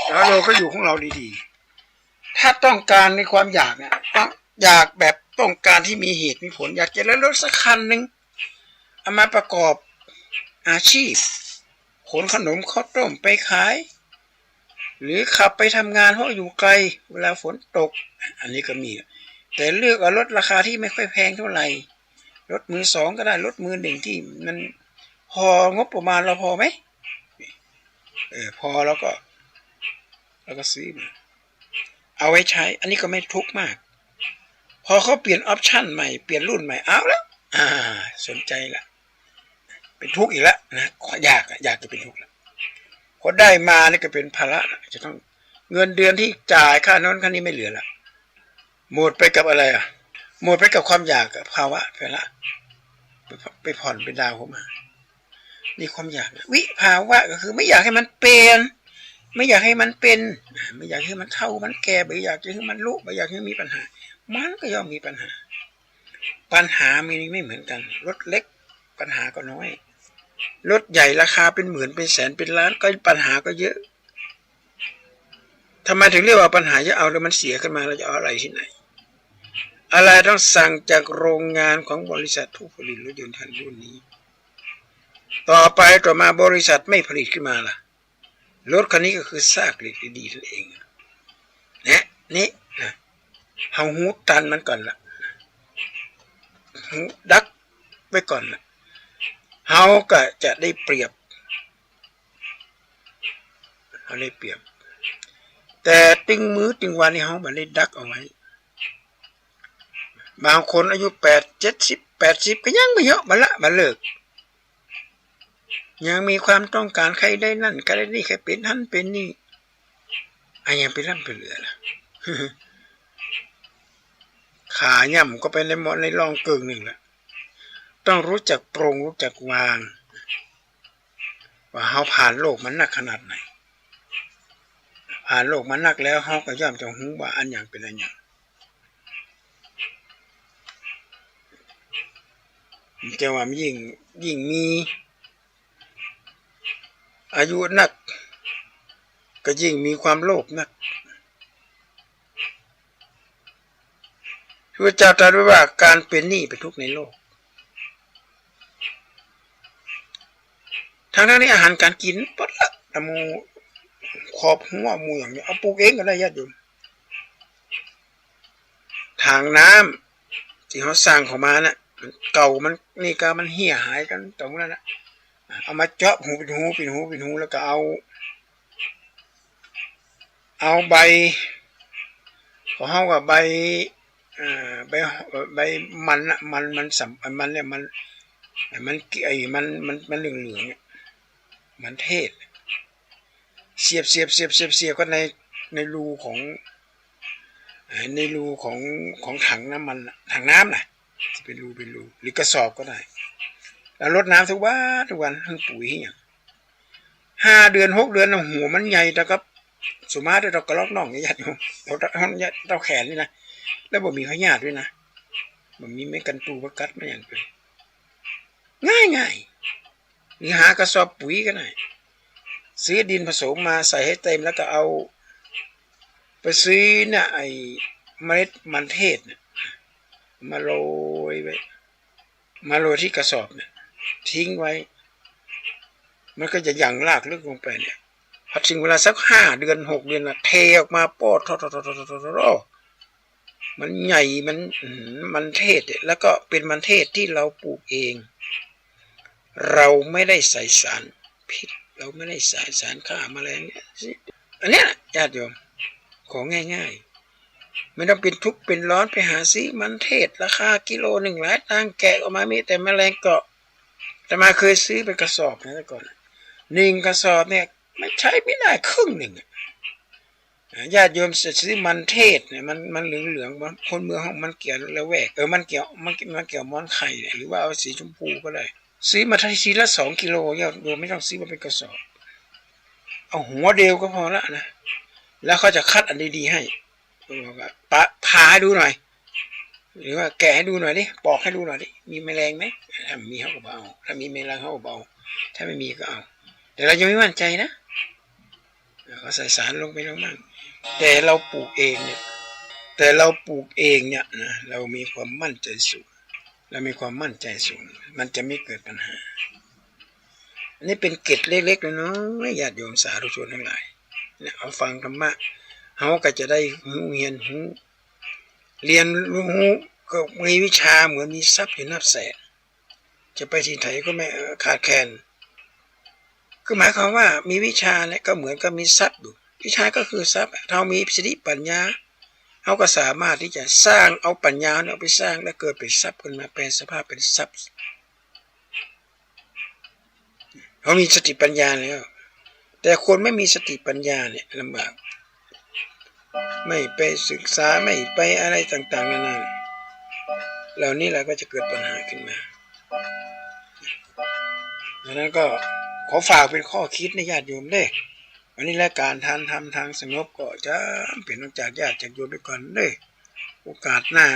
แล้วเราก็อยู่ของเราดีๆถ้าต้องการในความอยากเนี่ยต้องอยากแบบต้องการที่มีเหตุมีผลอยากจะเล่นรถสักคันหนึ่งเอามาประกอบอาชีพขนขนมข้าวต้มไปขายหรือขับไปทำงานเพราะอยู่ไกลเวลาฝนตกอันนี้ก็มีแต่เลือกเอารถราคาที่ไม่ค่อยแพงเท่าไหร่รถมือสองก็ได้รถมือหนึ่งที่มันพองบประมาณเราพอไหมพอแล้วก็ซื้อมาเอาไว้ใช้อันนี้ก็ไม่ทุกข์มากพอเขาเปลี่ยนออปชั่นใหม่เปลี่ยนรุ่นใหม่เอาแล้วสนใจละเป็นทุกข์อีกแล้วนะอยากจะเป็นทุกข์แล้วพอได้มานี่ก็เป็นภาระจะต้องเงินเดือนที่จ่ายค่านั้นค่านี้ไม่เหลือละหมดไปกับอะไรหมดไปกับความอยากกับภาวะไปละไปผ่อนไปดาวเข้ามานี่ความอยากวิภาวะก็คือไม่อยากให้มันเป็นไม่อยากให้มันเป็นไม่อยากให้มันเท่ามันแก่ไม่อยากให้มันรู้ไม่อยากให้มีปัญหามันก็ย่อมมีปัญหาไม่เหมือนกันรถเล็กปัญหาก็น้อยรถใหญ่ราคาเป็นหมื่นเป็นแสนเป็นล้านก็ปัญหาก็เยอะทำไมถึงเรียกว่าปัญหาเยอะเอาแล้วมันเสียขึ้นมาเราจะเอาอะไรที่ไหนอะไรต้องสั่งจากโรงงานของบริษัทผู้ผลิตรถยนต์คันรุ่นนี้ต่อมาบริษัทไม่ผลิตขึ้นมาล่ะรถคันนี้ก็คือซากเหล็กดีๆนั่นเองนี่เฮาหูตันมันก่อนละหูดักไว้ก่อนละเฮาก็จะได้เปรียบแต่ตึงมือตึงวันนี้เฮาบ่ได้ดักเอาไว้บางคนอายุ80 ก็ยังไม่เยอะมาเลิกยังมีความต้องการใครได้นั่นใครได้นี่ใครเป็นนั่นเป็นนี่ยังไปร่ำไปเหลือล่ะ ขาย่ำก็ไปในร่องเกิงหนึ่งแล้วต้องรู้จักปรงรู้จักวางว่าเขาผ่านโลกมันหนักขนาดไหนผ่านโลกมันหนักแล้วเขาก็ย่อมจะหูว่าอันอย่างเป็นอันอย่างจะว่ายิ่งมีอายุนักก็ยิ่งมีความโลภนักพระเจ้าตรัสไว้ว่าการเป็นหนี้เป็นทุกข์ในโลกทางด้านนี้อาหารการกินปัดละแต่มูขอบหัวมูอย่างนี้เอาปลูกเองก็ได้ญาติโยมทางน้ำที่เขาสร้างเข้ามาน่ะมันเก่ามันนี่ก็มันเหี่ยหายกันตรงนั้นนะเอามาเจาะหูเป็นหูแล้วก็เอาใบของเขากับใบมันสัมมันเนี่ยมันเหลืองเนี่ยมันเทศเสียบก็ในรูของถังน้ำมันถังน้ำน่ะเป็นรูหรือกระสอบก็ได้แล้วรดน้ำทุกวันทั้งปุ๋ยอย่าง5 เดือน 6 เดือนหัวมันใหญ่แต่ก็สุมาเรากระลอกน่องญาติโยมเราแขนนี่นะแล้วบ่มีพยาธิด้วยนะบ่มีไม่กันตูประกัดไม่อย่างเป็นง่ายนี่หากระสอบปุ๋ยก็ได้ซื้อดินผสมมาใส่ให้เต็มแล้วก็เอาไปซื้อเนี่ยไอ้เมล็ดมันเทศเนี่ยมาโรยที่กระสอบเนี่ยทิ้งไว้มันก็จะหยั่งรากลึกลงไปเนี่ยพอถึงเวลาสัก5 เดือน 6 เดือนนะเทออกมาปอดมันใหญ่มันเทศแล้วก็เป็นมันเทศที่เราปลูกเองเราไม่ได้ใส่สารพิษเราไม่ได้ใส่สารฆ่าแมลงอันนี้นะญาติโยมของง่ายๆไม่ต้องเป็นทุกข์เป็นร้อนไปหาซื้อมันเทศราคากิโล1 หลายตังค์แกะออกมามีแต่แมลงเกาะแต่มาเคยซื้อเป็นกระสอบนะแต่ก่อน1 กระสอบเนี่ยไม่ใช้ไม่ได้ครึ่งหนึ่งญาติโยมจะซื้อมันเทศเนี่ยมันเหลืองคนเมืองมันเกี่ยวแล้วแหวกมันเกี่ยวม้อนไข่หรือว่าเอาสีชมพูก็ได้ซื้อมาทีละ2 กิโลญาติโยมไม่ต้องซื้อมาเป็นกระสอบเอาหัวเดียวก็พอละนะแล้วเขาจะคัดอันดีๆให้ผ่าให้ดูหน่อยหรือว่าแกะให้ดูหน่อยดิปอกให้ดูหน่อยดิมีแมลงไหมถ้ามีเขาก็เอาถ้ามีแมลงเขาก็เอาถ้าไม่มีก็เอาแต่เรายังไม่มั่นใจนะเราใส่สารลงไปแล้วมั่งแต่เราปลูกเองเนี่ยนะเรามีความมั่นใจสูงมันจะไม่เกิดปัญหาอันนี้เป็นเกร็ดเล็กๆน้อยๆญาติโยมสาธุชนทั้งหลายเนี่ยเอาฟังธรรมะเขาก็จะได้เรียนรู้ก็มีวิชาเหมือนมีทรัพย์อยู่นับแสนจะไปที่ไหนก็ไม่ขาดแคลนคือหมายความว่ามีวิชาเนี่ยก็เหมือนกับมีทรัพย์อยู่วิชาก็คือทรัพย์เรามีสติปัญญาเขาก็สามารถที่จะสร้างเอาปัญญาเอาไปสร้างแล้วเกิดเป็นทรัพย์ขึ้นมาแปลสภาพเป็นทรัพย์เขามีสติปัญญาแล้วแต่คนไม่มีสติปัญญาเนี่ยลำบากไม่ไปศึกษาไม่ไปอะไรต่างๆนานาเหล่านี้แหละก็จะเกิดปัญหาขึ้นมาดังนั้นก็ขอฝากเป็นข้อคิดในญาติโยมเด้วันนี้และการทำทางสงบก็จะเป็นนอกจากญาติจากโยมไปก่อนเด้โอกาสหน้า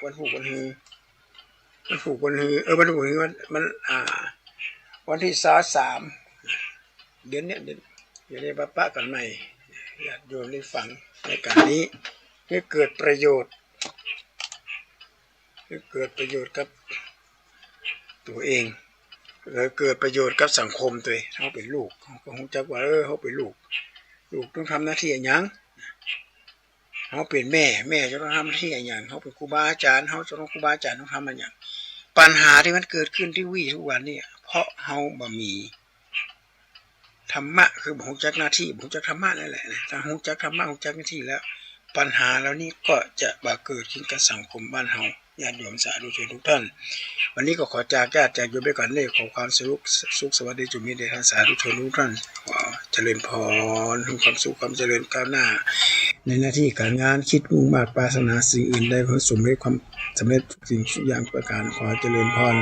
วันผูกวันฮือวันที่23เดือนนี้เดี๋ยวได้ปะกันใหม่ญาติโยมได้ฟังในการนี้ให้เกิดประโยชน์กับตัวเองเกิดประโยชน์กับสังคมตัวเองเขาเป็นลูกเขาก็คงจักว่าเขาเป็นลูกต้องทำหน้าที่อย่างเขาเป็นแม่จะต้องทำหน้าที่อย่างเขาเป็นครูบาอาจารย์เขาจะต้องครูบาอาจารย์ต้องทำอะไรอย่างปัญหาที่มันเกิดขึ้นที่ทุกวันนี้เพราะเขาบ่มีธรรมะคือบ่ฮู้จักหน้าที่บ่ฮู้จักธรรมะนั่นแหละนะถ้าฮู้จักธรรมะฮู้จักหน้าที่แล้วปัญหาเหล่านี้ก็จะเกิดขึ้นกับสังคมบ้านเฮาญาติโยมสาธุชนทุกท่านวันนี้ก็ขอจากญาติจากโยมไปก่อนเลยขอความสุขสวัสดีจุมีเดชสาธุชนทุกท่านขอเจริญพรทุกความสุขความเจริญก้าวหน้า ในหน้าที่การงานคิดมุ่งมา่ปรารถนาสิ่งอื่นใดเพื่อสมเร็จความสำเร็จทุกสิ่งทุกอย่างประการขอเจริญพร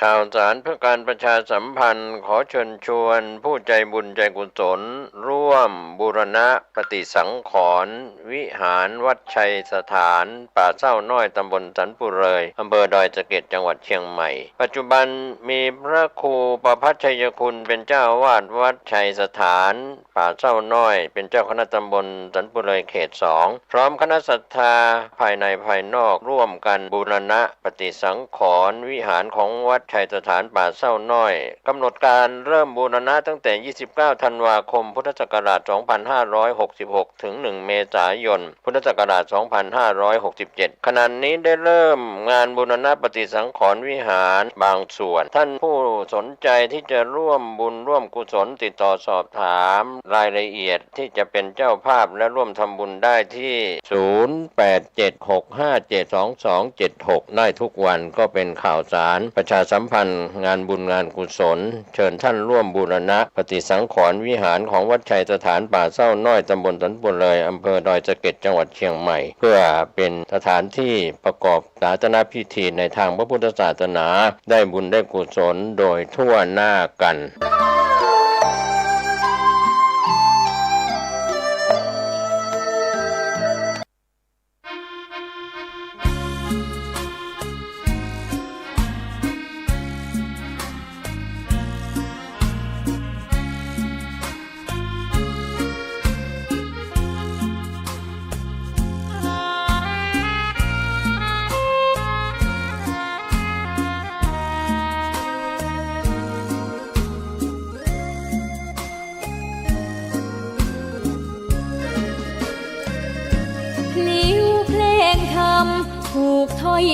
ข่าวสารเพื่อการประชาสัมพันธ์ขอเชิญชวนผู้ใจบุญใจกุศลร่วมบูรณะปฏิสังขรณ์วิหารวัดชัยสถานป่าเศร้าน้อยตำบลสันปุเรยอำเภอดอยสะเก็ดจังหวัดเชียงใหม่ปัจจุบันมีพระครูประภัชชัยคุณเป็นเจ้าอาวาสวัดชัยสถานป่าเศร้าน้อยเป็นเจ้าคณะตำบลสันปุเรยเขต2พร้อมคณะศรัทธาภายในภายนอกร่วมกันบูรณะปฏิสังขรณ์วิหารของวัดชัยสถานป่าเศร้าน้อยกำหนดการเริ่มบูรณะตั้งแต่29ธันวาคมพุทธศักราช2566ถึง1เมษายนพุทธศักราช2567ขณะนี้ได้เริ่มงานบูรณะปฏิสังขรณ์วิหารบางส่วนท่านผู้สนใจที่จะร่วมบุญร่วมกุศลติดต่อสอบถามรายละเอียดที่จะเป็นเจ้าภาพและร่วมทำบุญได้ที่0876572276ได้ทุกวันก็เป็นข่าวสารประชาสัมพันธ์งานบุญงานกุศลเชิญท่านร่วมบูรณะปฏิสังขรณ์วิหารของวัดชัยสถานป่าเศร้าน้อยตำบลสันปุเรยอำเภอดอยสะเก็ดจังหวัดเชียงใหม่เพื่อเป็นสถานที่ประกอบศาสนพิธีในทางพระพุทธศาสนาได้บุญได้กุศลโดยทั่วหน้ากันถูกถ้อย